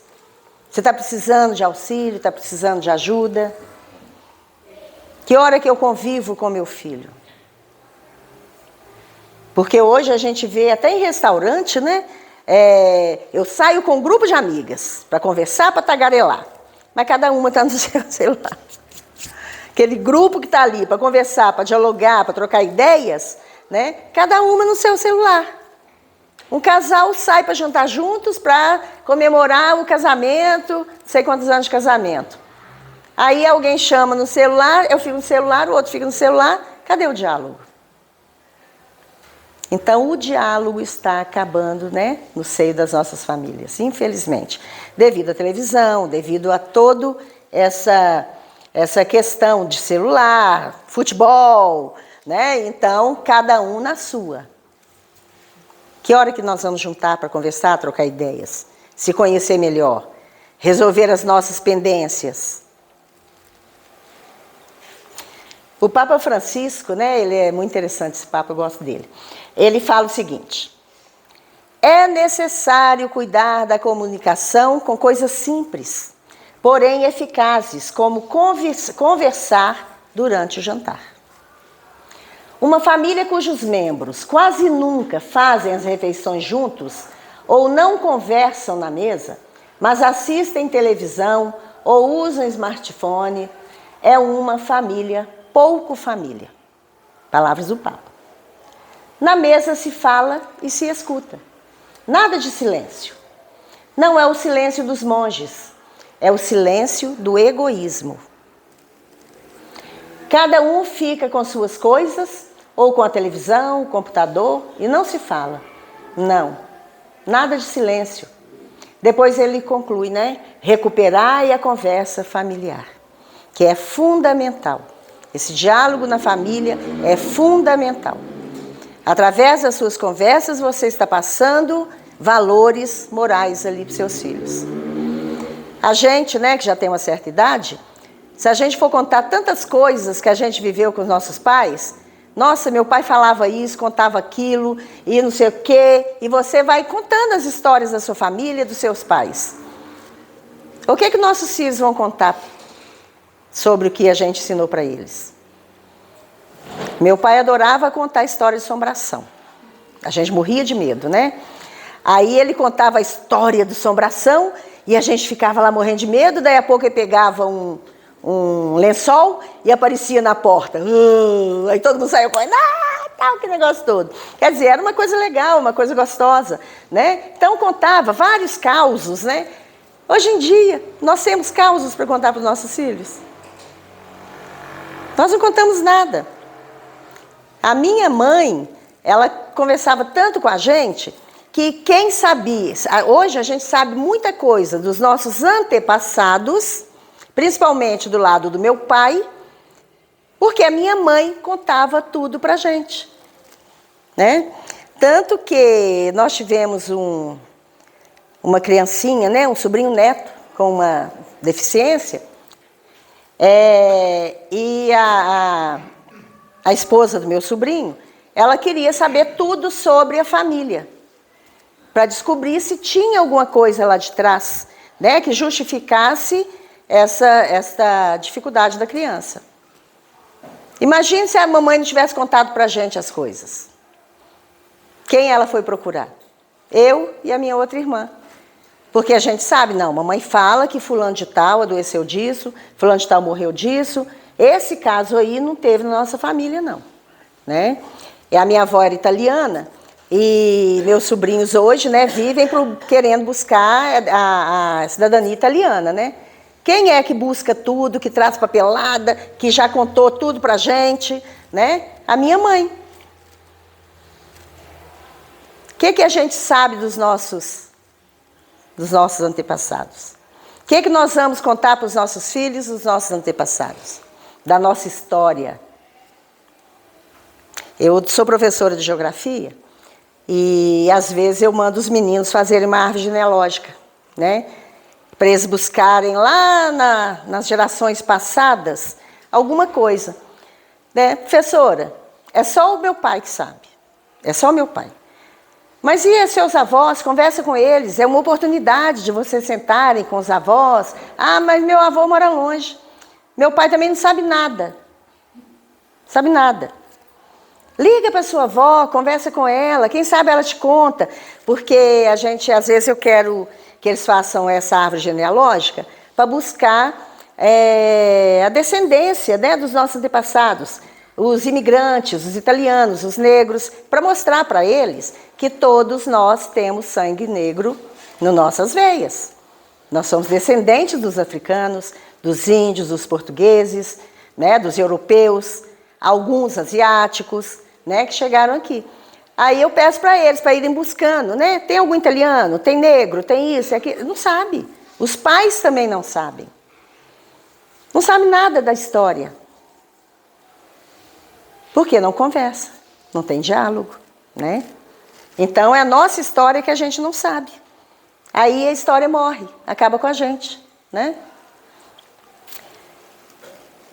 Você está precisando de auxílio? Está precisando de ajuda? Que hora que eu convivo com meu filho? Porque hoje a gente vê até em restaurante, né? Eu saio com um grupo de amigas para conversar, para tagarelar. Mas cada uma está no seu celular. Aquele grupo que está ali para conversar, para dialogar, para trocar ideias, né? Cada uma no seu celular. Um casal sai para jantar juntos para comemorar o casamento, não sei quantos anos de casamento. Aí alguém chama no celular, eu fico no celular, o outro fica no celular. Cadê o diálogo? Então, o diálogo está acabando, né, no seio das nossas famílias, infelizmente. Devido à televisão, devido a toda essa questão de celular, futebol, né? Então, cada um na sua. Que hora que nós vamos juntar para conversar, trocar ideias, se conhecer melhor, resolver as nossas pendências? O Papa Francisco, né, ele é muito interessante esse Papa, eu gosto dele. Ele fala o seguinte: é necessário cuidar da comunicação com coisas simples, porém eficazes, como conversar durante o jantar. Uma família cujos membros quase nunca fazem as refeições juntos ou não conversam na mesa, mas assistem televisão ou usam smartphone, é uma família pouco família. Palavras do Papa. Na mesa se fala e se escuta. Nada de silêncio. Não é o silêncio dos monges, é o silêncio do egoísmo. Cada um fica com suas coisas, ou com a televisão, o computador, e não se fala. Não. Nada de silêncio. Depois ele conclui, né? Recuperar a conversa familiar, que é fundamental. Esse diálogo na família é fundamental. Através das suas conversas, você está passando valores morais ali para os seus filhos. A gente, né, que já tem uma certa idade, se a gente for contar tantas coisas que a gente viveu com os nossos pais, nossa, meu pai falava isso, contava aquilo, e não sei o quê, e você vai contando as histórias da sua família, dos seus pais. O que nossos filhos vão contar sobre o que a gente ensinou para eles? Meu pai adorava contar história de assombração. A gente morria de medo, né? Aí ele contava a história de assombração e a gente ficava lá morrendo de medo. Daí a pouco ele pegava um lençol e aparecia na porta. Aí todo mundo saiu correndo. Tal, que negócio todo. Quer dizer, era uma coisa legal, uma coisa gostosa, né? Então contava vários causos, né? Hoje em dia, nós temos causos para contar para os nossos filhos. Nós não contamos nada. A minha mãe, ela conversava tanto com a gente que quem sabia... Hoje a gente sabe muita coisa dos nossos antepassados, principalmente do lado do meu pai, Porque a minha mãe contava tudo pra gente, né? Tanto que nós tivemos uma criancinha, né? Um sobrinho neto com uma deficiência, e a esposa do meu sobrinho, ela queria saber tudo sobre a família, para descobrir se tinha alguma coisa lá de trás, né, que justificasse essa dificuldade da criança. Imagine se a mamãe não tivesse contado para a gente as coisas. Quem ela foi procurar? Eu e a minha outra irmã. Porque a gente sabe, não, mamãe fala que fulano de tal adoeceu disso, fulano de tal morreu disso. Esse caso aí não teve na nossa família, não, né? E a minha avó era italiana e meus sobrinhos hoje, né, vivem querendo buscar a cidadania italiana, né? Quem é que busca tudo, que traz papelada, que já contou tudo pra gente, né? A minha mãe. O que a gente sabe dos nossos antepassados? O que nós vamos contar para os nossos filhos, os nossos antepassados? Da nossa história. Eu sou professora de geografia e às vezes eu mando os meninos fazerem uma árvore genealógica, né? Para eles buscarem lá nas gerações passadas alguma coisa, né? Professora, é só o meu pai que sabe, é só o meu pai. Mas e os seus avós? Conversa com eles, é uma oportunidade de vocês sentarem com os avós. Ah, mas meu avô mora longe, meu pai também não sabe nada, sabe nada. Liga para sua avó, conversa com ela, quem sabe ela te conta, porque às vezes eu quero que eles façam essa árvore genealógica para buscar a descendência, né, dos nossos antepassados, os imigrantes, os italianos, os negros, para mostrar para eles que todos nós temos sangue negro nas nossas veias. Nós somos descendentes dos africanos, dos índios, dos portugueses, né, dos europeus, alguns asiáticos, né, que chegaram aqui. Aí eu peço para eles, para irem buscando, né? Tem algum italiano? Tem negro? Tem isso? Aquilo? Não sabe. Os pais também não sabem. Não sabem nada da história. Porque não conversa, não tem diálogo, né? Então é a nossa história que a gente não sabe. Aí a história morre, acaba com a gente, né?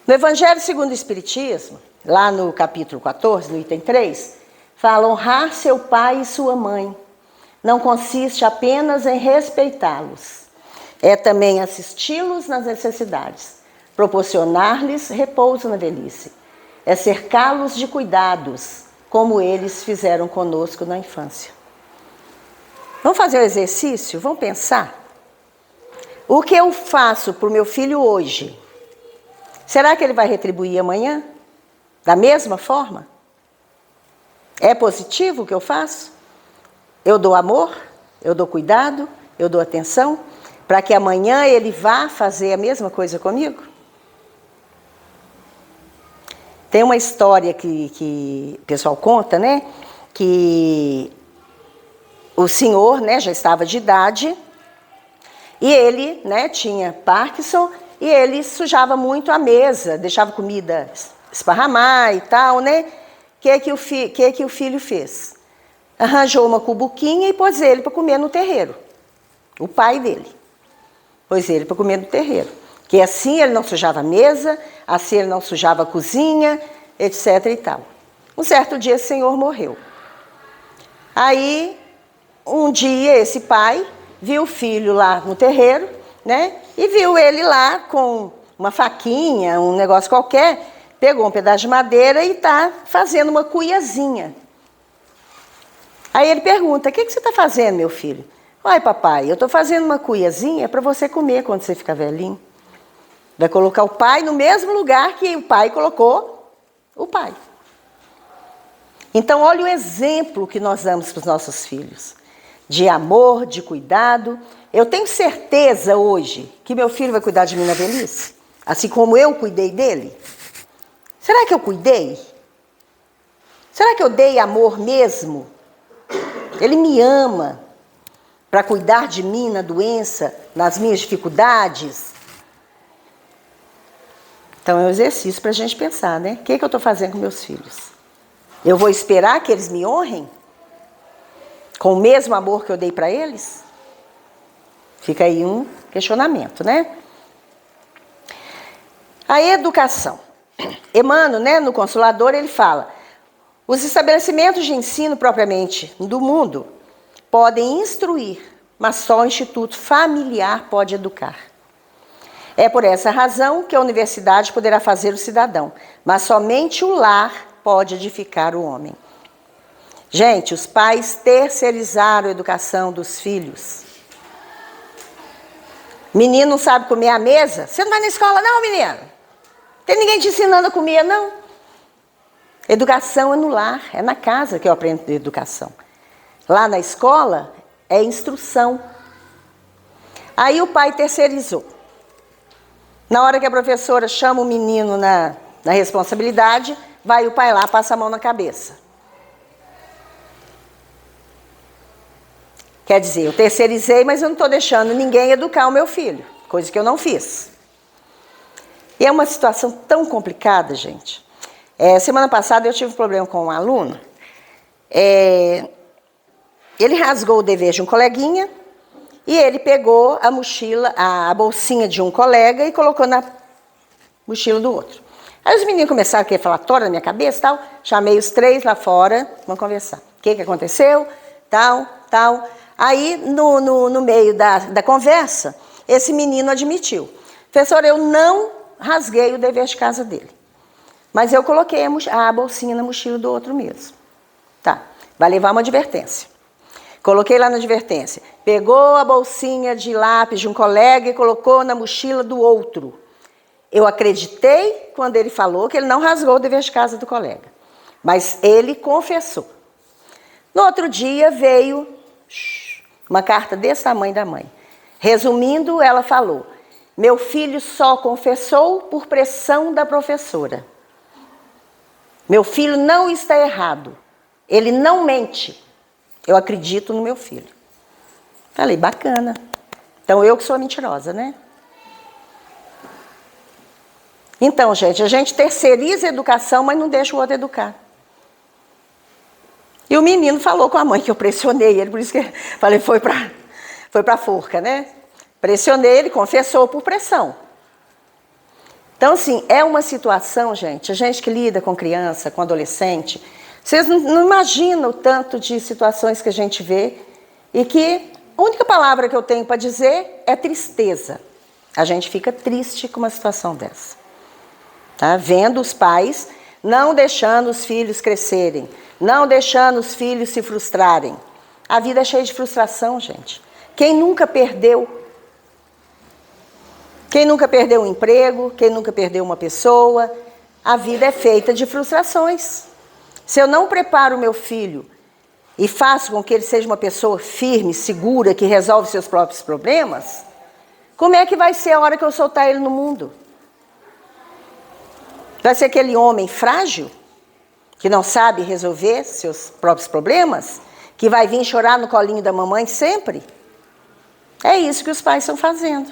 No Evangelho segundo o Espiritismo, lá no capítulo 14, no item 3, fala: honrar seu pai e sua mãe não consiste apenas em respeitá-los, é também assisti-los nas necessidades, proporcionar-lhes repouso na velhice, é cercá-los de cuidados, como eles fizeram conosco na infância. Vamos fazer um exercício? Vamos pensar? O que eu faço para o meu filho hoje, será que ele vai retribuir amanhã? Da mesma forma? É positivo o que eu faço? Eu dou amor, eu dou cuidado, eu dou atenção, para que amanhã ele vá fazer a mesma coisa comigo? Tem uma história que o pessoal conta, né? Que o senhor, né, já estava de idade e ele, né, tinha Parkinson e ele sujava muito a mesa, deixava comida esparramar e tal, né? O que o filho fez? Arranjou uma cubuquinha e pôs ele para comer no terreiro. O pai dele. Pôs ele para comer no terreiro. Que assim ele não sujava a mesa, assim ele não sujava a cozinha, etc e tal. Um certo dia esse senhor morreu. Aí, um dia esse pai viu o filho lá no terreiro, né? E viu ele lá com uma faquinha, um negócio qualquer, pegou um pedaço de madeira e está fazendo uma cuiazinha. Aí ele pergunta: o que você está fazendo, meu filho? Ai, papai, eu estou fazendo uma cuiazinha para você comer quando você ficar velhinho. Vai colocar o pai no mesmo lugar que o pai colocou o pai. Então, olha o exemplo que nós damos para os nossos filhos. De amor, de cuidado. Eu tenho certeza hoje que meu filho vai cuidar de mim na velhice. Assim como eu cuidei dele. Será que eu cuidei? Será que eu dei amor mesmo? Ele me ama para cuidar de mim na doença, nas minhas dificuldades. Então é um exercício para a gente pensar, né? O que eu estou fazendo com meus filhos? Eu vou esperar que eles me honrem? Com o mesmo amor que eu dei para eles? Fica aí um questionamento, né? A educação. Emmanuel, né, no Consolador, ele fala: os estabelecimentos de ensino propriamente do mundo podem instruir, mas só o instituto familiar pode educar. É por essa razão que a universidade poderá fazer o cidadão, mas somente o lar pode edificar o homem. Gente, os pais terceirizaram a educação dos filhos. Menino não sabe comer à mesa? Você não vai na escola não, menino? Tem ninguém te ensinando a comer, não? Educação é no lar, é na casa que eu aprendo educação. Lá na escola é instrução. Aí o pai terceirizou. Na hora que a professora chama o menino na responsabilidade, vai o pai lá, passa a mão na cabeça. Quer dizer, eu terceirizei, mas eu não estou deixando ninguém educar o meu filho, coisa que eu não fiz. E é uma situação tão complicada, gente. Semana passada eu tive um problema com um aluno. Ele rasgou o dever de um coleguinha e ele pegou a mochila, a bolsinha de um colega e colocou na mochila do outro. Aí os meninos começaram a querer falar tora na minha cabeça, tal. Chamei os 3 lá fora, vamos conversar. O que aconteceu? Tal. Aí, no meio da conversa, esse menino admitiu: professor, eu não rasguei o dever de casa dele, mas eu coloquei a bolsinha na mochila do outro mesmo. Tá, vai levar uma advertência. Coloquei lá na advertência. Pegou a bolsinha de lápis de um colega e colocou na mochila do outro. Eu acreditei quando ele falou que ele não rasgou o dever de casa do colega, mas ele confessou. No outro dia veio uma carta desse tamanho da mãe. Resumindo, ela falou: meu filho só confessou por pressão da professora. Meu filho não está errado. Ele não mente. Eu acredito no meu filho. Falei, bacana. Então eu que sou a mentirosa, né? Então, gente, a gente terceiriza a educação, mas não deixa o outro educar. E o menino falou com a mãe que eu pressionei ele, por isso que falei, foi pra forca, né? Pressionei ele, confessou por pressão. Então, assim, é uma situação, gente, a gente que lida com criança, com adolescente, vocês não imaginam o tanto de situações que a gente vê e que a única palavra que eu tenho para dizer é tristeza. A gente fica triste com uma situação dessa. Tá? Vendo os pais não deixando os filhos crescerem, não deixando os filhos se frustrarem. A vida é cheia de frustração, gente. Quem nunca perdeu? Quem nunca perdeu um emprego? Quem nunca perdeu uma pessoa? A vida é feita de frustrações. Se eu não preparo o meu filho e faço com que ele seja uma pessoa firme, segura, que resolve seus próprios problemas, como é que vai ser a hora que eu soltar ele no mundo? Vai ser aquele homem frágil, que não sabe resolver seus próprios problemas, que vai vir chorar no colinho da mamãe sempre? É isso que os pais estão fazendo.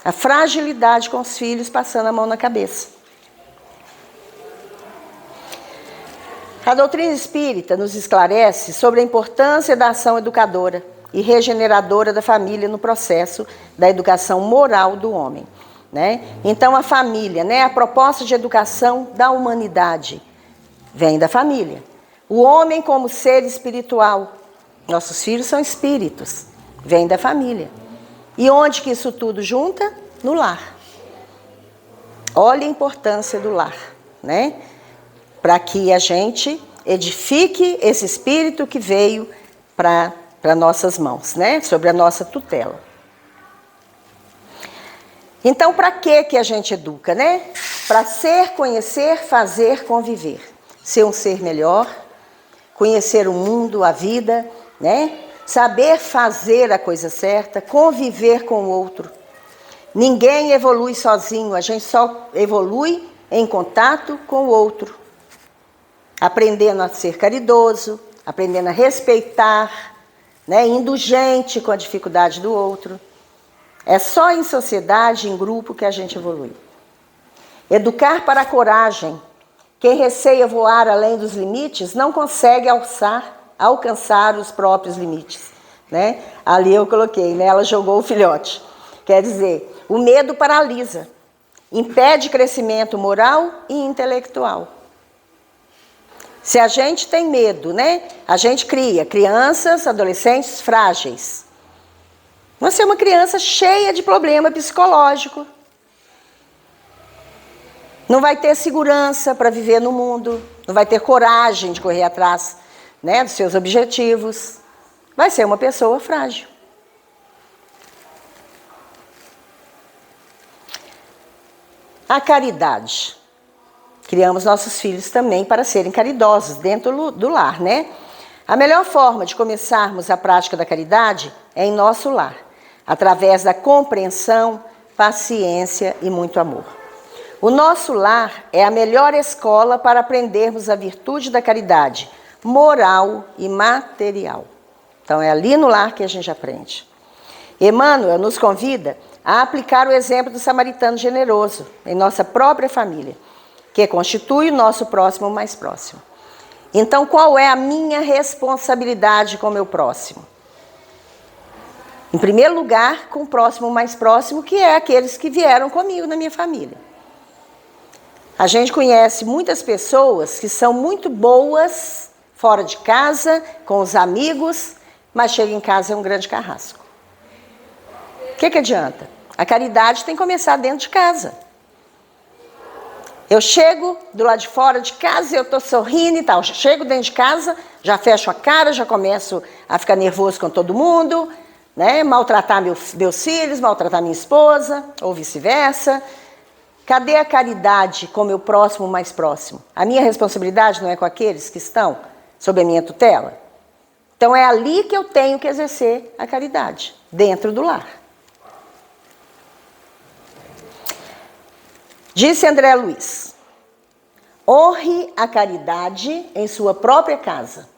A fragilidade com os filhos, passando a mão na cabeça. A doutrina espírita nos esclarece sobre a importância da ação educadora e regeneradora da família no processo da educação moral do homem. Né? Então, a família, né? A proposta de educação da humanidade vem da família. O homem como ser espiritual, nossos filhos são espíritos, vem da família. E onde que isso tudo junta? No lar. Olha a importância do lar, né? Para que a gente edifique esse espírito que veio para nossas mãos, né? Sobre a nossa tutela. Então, para que a gente educa, né? Para ser, conhecer, fazer, conviver. Ser um ser melhor, conhecer o mundo, a vida, né? Saber fazer a coisa certa, conviver com o outro. Ninguém evolui sozinho, a gente só evolui em contato com o outro. Aprendendo a ser caridoso, aprendendo a respeitar, né? Indulgente com a dificuldade do outro. É só em sociedade, em grupo, que a gente evolui. Educar para a coragem. Quem receia voar além dos limites não consegue alcançar os próprios limites. Né? Ali eu coloquei, né? Ela jogou o filhote. Quer dizer, o medo paralisa, impede crescimento moral e intelectual. Se a gente tem medo, né? A gente cria crianças, adolescentes frágeis. Você é uma criança cheia de problema psicológico. Não vai ter segurança para viver no mundo, não vai ter coragem de correr atrás, né, dos seus objetivos. Vai ser uma pessoa frágil. A caridade. Criamos nossos filhos também para serem caridosos dentro do lar, né? A melhor forma de começarmos a prática da caridade é em nosso lar, através da compreensão, paciência e muito amor. O nosso lar é a melhor escola para aprendermos a virtude da caridade, moral e material. Então é ali no lar que a gente aprende. Emmanuel nos convida a aplicar o exemplo do samaritano generoso em nossa própria família, que constitui o nosso próximo mais próximo. Então, qual é a minha responsabilidade com o meu próximo? Em primeiro lugar, com o próximo mais próximo, que é aqueles que vieram comigo na minha família. A gente conhece muitas pessoas que são muito boas fora de casa, com os amigos, mas chega em casa é um grande carrasco. O que adianta? A caridade tem que começar dentro de casa. Eu chego do lado de fora de casa, eu estou sorrindo e tal. Chego dentro de casa, já fecho a cara, já começo a ficar nervoso com todo mundo, né? Maltratar meus filhos, maltratar minha esposa, ou vice-versa. Cadê a caridade com o meu próximo mais próximo? A minha responsabilidade não é com aqueles que estão sob a minha tutela? Então é ali que eu tenho que exercer a caridade, dentro do lar. Disse André Luiz: honre a caridade em sua própria casa,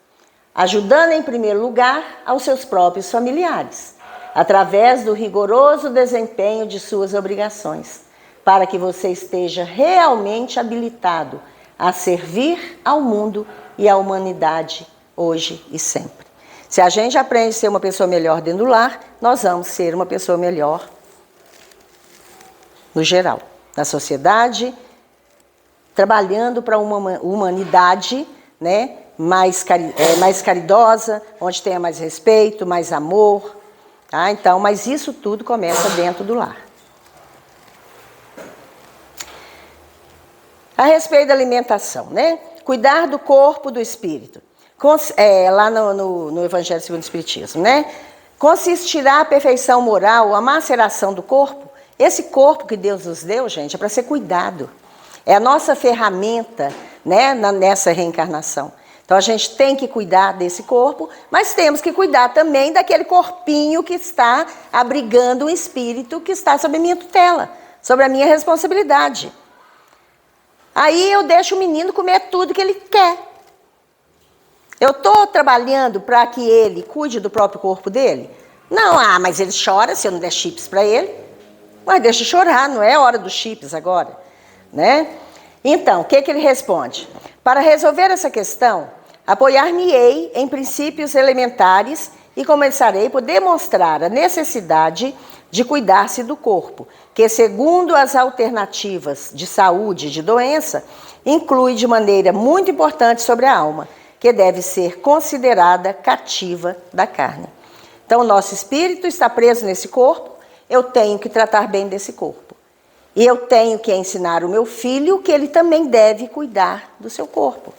ajudando em primeiro lugar aos seus próprios familiares, através do rigoroso desempenho de suas obrigações, para que você esteja realmente habilitado a servir ao mundo e à humanidade hoje e sempre. Se a gente aprende a ser uma pessoa melhor dentro do lar, nós vamos ser uma pessoa melhor no geral, na sociedade, trabalhando para uma humanidade, né, mais caridosa, onde tenha mais respeito, mais amor. Tá? Então, mas isso tudo começa dentro do lar. A respeito da alimentação, né? Cuidar do corpo, do espírito. Lá no Evangelho segundo o Espiritismo, né? Consistirá a perfeição moral, a maceração do corpo. Esse corpo que Deus nos deu, gente, é para ser cuidado. É a nossa ferramenta, né, nessa reencarnação. Então a gente tem que cuidar desse corpo, mas temos que cuidar também daquele corpinho que está abrigando um espírito que está sob a minha tutela, sobre a minha responsabilidade. Aí eu deixo o menino comer tudo que ele quer. Eu estou trabalhando para que ele cuide do próprio corpo dele? Não, mas ele chora se eu não der chips para ele. Mas deixa chorar, não é hora dos chips agora, né? Então, o que ele responde? Para resolver essa questão, apoiar-me-ei em princípios elementares e começarei por demonstrar a necessidade de cuidar-se do corpo, que segundo as alternativas de saúde e de doença, inclui de maneira muito importante sobre a alma, que deve ser considerada cativa da carne. Então, o nosso espírito está preso nesse corpo, eu tenho que tratar bem desse corpo. E eu tenho que ensinar o meu filho que ele também deve cuidar do seu corpo,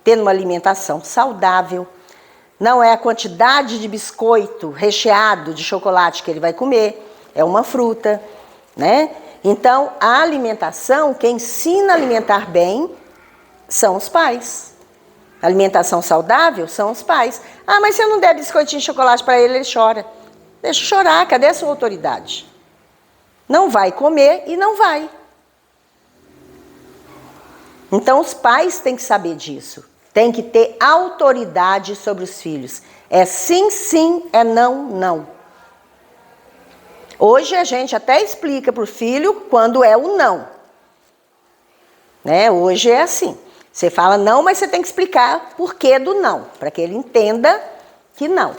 tendo uma alimentação saudável. Não é a quantidade de biscoito recheado de chocolate que ele vai comer, é uma fruta, né? Então, a alimentação, quem ensina a alimentar bem são os pais. A alimentação saudável são os pais. Mas se eu não der biscoitinho de chocolate para ele, ele chora. Deixa chorar, cadê a sua autoridade? Não vai comer e não vai. Então, os pais têm que saber disso. Tem que ter autoridade sobre os filhos. É sim, sim, é não, não. Hoje a gente até explica para o filho quando é o não. né? Hoje é assim. Você fala não, mas você tem que explicar por que do não, para que ele entenda que não.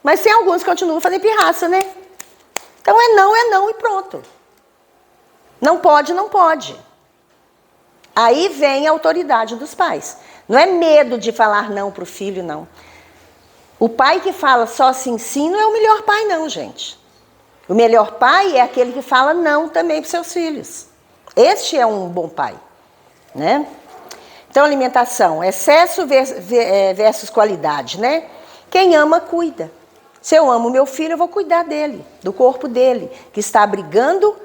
Mas tem alguns que continuam fazendo pirraça, né? Então é não e pronto. Não pode, não pode. Aí vem a autoridade dos pais. Não é medo de falar não para o filho, não. O pai que fala só sim, sim, não é o melhor pai, não, gente. O melhor pai é aquele que fala não também para os seus filhos. Este é um bom pai, né? Então, alimentação, excesso versus qualidade, né? Quem ama, cuida. Se eu amo meu filho, eu vou cuidar dele, do corpo dele, que está abrigando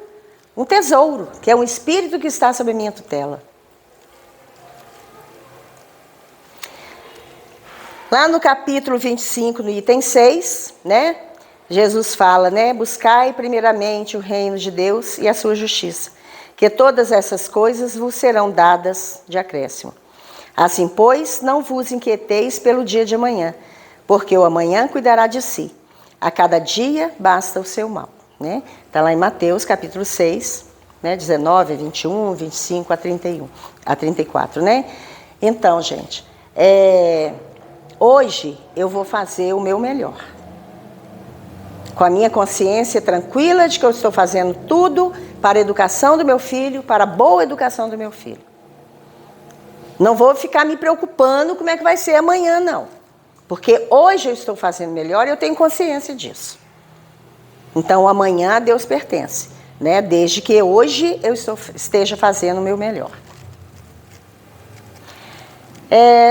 um tesouro, que é um espírito que está sob a minha tutela. Lá no capítulo 25, no item 6, né? Jesus fala, né? Buscai primeiramente o reino de Deus e a sua justiça, que todas essas coisas vos serão dadas de acréscimo. Assim, pois, não vos inquieteis pelo dia de amanhã, porque o amanhã cuidará de si. A cada dia basta o seu mal, né? Está lá em Mateus, capítulo 6, né? 19, 21, 25 a 31, a 34, né? Então, gente, hoje eu vou fazer o meu melhor. Com a minha consciência tranquila de que eu estou fazendo tudo para a educação do meu filho, para a boa educação do meu filho. Não vou ficar me preocupando como é que vai ser amanhã, não. Porque hoje eu estou fazendo melhor e eu tenho consciência disso. Então, amanhã a Deus pertence, né? Desde que hoje eu esteja fazendo o meu melhor.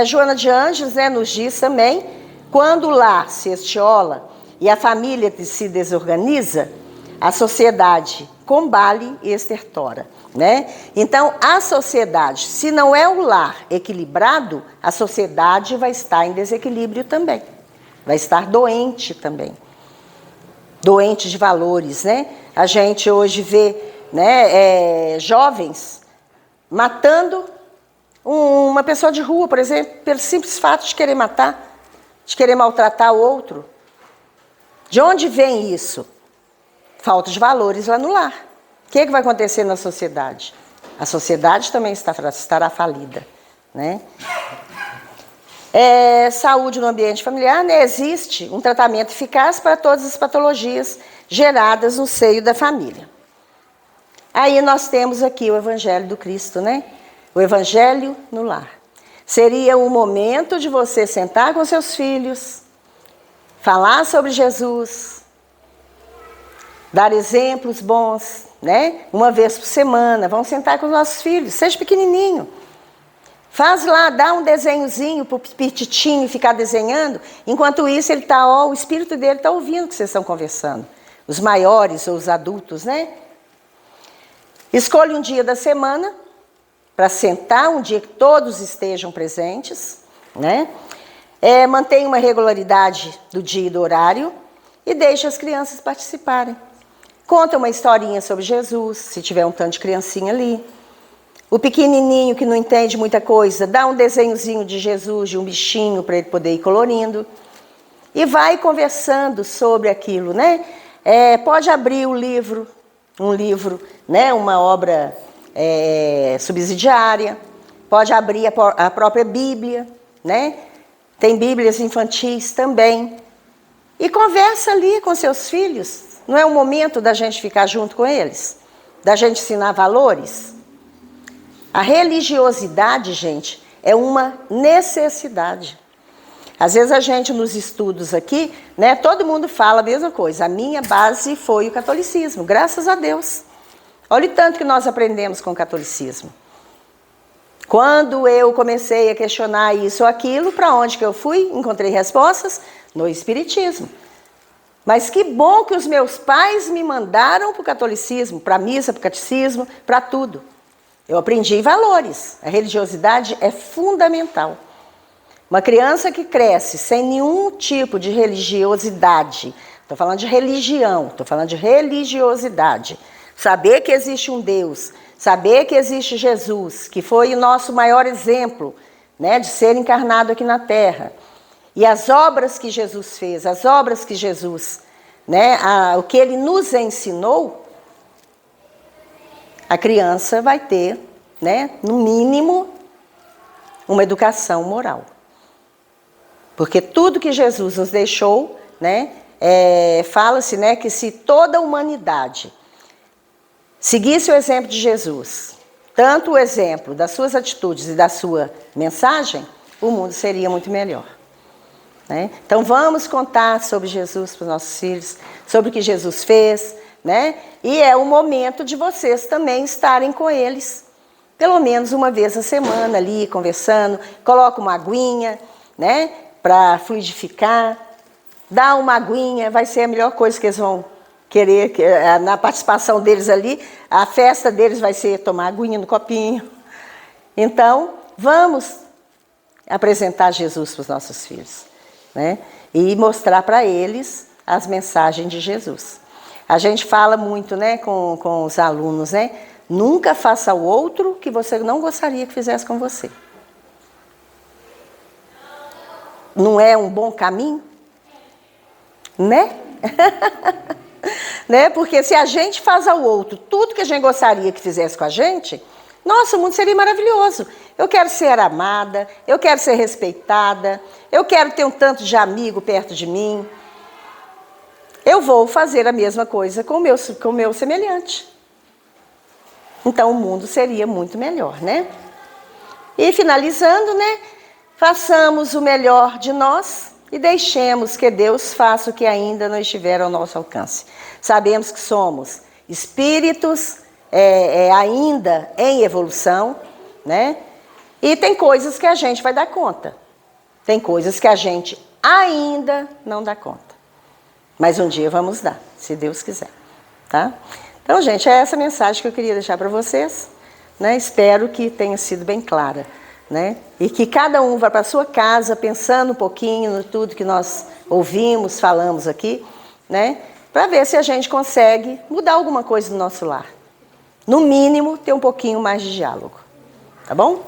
Joana de Ângeles, né, nos diz também, quando o lar se estiola e a família se desorganiza, a sociedade combale e estertora, né? Então, a sociedade, se não é o lar equilibrado, a sociedade vai estar em desequilíbrio também. Vai estar doente também. Doente de valores, né? A gente hoje vê, né, jovens matando uma pessoa de rua, por exemplo, pelo simples fato de querer matar, de querer maltratar o outro. De onde vem isso? Falta de valores lá no lar. O que vai acontecer na sociedade? A sociedade também estará falida, né? Saúde no ambiente familiar, né? Existe um tratamento eficaz para todas as patologias geradas no seio da família. Aí nós temos aqui o Evangelho do Cristo, né? O Evangelho no lar. Seria o momento de você sentar com seus filhos, falar sobre Jesus, dar exemplos bons, né? Uma vez por semana, vamos sentar com os nossos filhos, seja pequenininho. Faz lá, dá um desenhozinho para o pititinho ficar desenhando, enquanto isso ele está, o espírito dele está ouvindo o que vocês estão conversando. Os maiores ou os adultos, né? Escolha um dia da semana para sentar, um dia que todos estejam presentes, né? Mantenha uma regularidade do dia e do horário e deixe as crianças participarem. Conta uma historinha sobre Jesus, se tiver um tanto de criancinha ali. O pequenininho que não entende muita coisa, dá um desenhozinho de Jesus, de um bichinho, para ele poder ir colorindo. E vai conversando sobre aquilo, né? Pode abrir um livro, né? Uma obra subsidiária. Pode abrir a própria Bíblia, né? Tem Bíblias infantis também. E conversa ali com seus filhos. Não é o momento da gente ficar junto com eles? Da gente ensinar valores? A religiosidade, gente, é uma necessidade. Às vezes a gente, nos estudos aqui, né, todo mundo fala a mesma coisa. A minha base foi o catolicismo, graças a Deus. Olha o tanto que nós aprendemos com o catolicismo. Quando eu comecei a questionar isso ou aquilo, para onde que eu fui? Encontrei respostas no Espiritismo. Mas que bom que os meus pais me mandaram para o catolicismo, para a missa, para o catecismo, para tudo. Eu aprendi valores. A religiosidade é fundamental. Uma criança que cresce sem nenhum tipo de religiosidade, estou falando de religião, estou falando de religiosidade, saber que existe um Deus, saber que existe Jesus, que foi o nosso maior exemplo, né, de ser encarnado aqui na Terra. E as obras que Jesus fez, as obras que Jesus, né, o que ele nos ensinou, a criança vai ter né, no mínimo, uma educação moral. Porque tudo que Jesus nos deixou, né, fala-se, né, que se toda a humanidade seguisse o exemplo de Jesus, tanto o exemplo das suas atitudes e da sua mensagem, o mundo seria muito melhor. Né? Então vamos contar sobre Jesus para os nossos filhos, sobre o que Jesus fez, né? E é o momento de vocês também estarem com eles, pelo menos uma vez a semana ali, conversando, coloca uma aguinha, né, para fluidificar, dá uma aguinha, vai ser a melhor coisa que eles vão querer, na participação deles ali, a festa deles vai ser tomar aguinha no copinho. Então, vamos apresentar Jesus para os nossos filhos, né? E mostrar para eles as mensagens de Jesus. A gente fala muito, né, com os alunos, né? Nunca faça ao outro o que você não gostaria que fizesse com você. Não é um bom caminho? Né? Né? Porque se a gente faz ao outro tudo que a gente gostaria que fizesse com a gente, nossa, o mundo seria maravilhoso. Eu quero ser amada, eu quero ser respeitada, eu quero ter um tanto de amigo perto de mim. Eu vou fazer a mesma coisa com o meu semelhante. Então o mundo seria muito melhor, né? E finalizando, né? Façamos o melhor de nós e deixemos que Deus faça o que ainda não estiver ao nosso alcance. Sabemos que somos espíritos ainda em evolução, né? E tem coisas que a gente vai dar conta. Tem coisas que a gente ainda não dá conta. Mas um dia vamos dar, se Deus quiser, tá? Então, gente, é essa mensagem que eu queria deixar para vocês, né? Espero que tenha sido bem clara, né? E que cada um vá para a sua casa pensando um pouquinho no tudo que nós ouvimos, falamos aqui, né? Para ver se a gente consegue mudar alguma coisa no nosso lar. No mínimo, ter um pouquinho mais de diálogo, tá bom?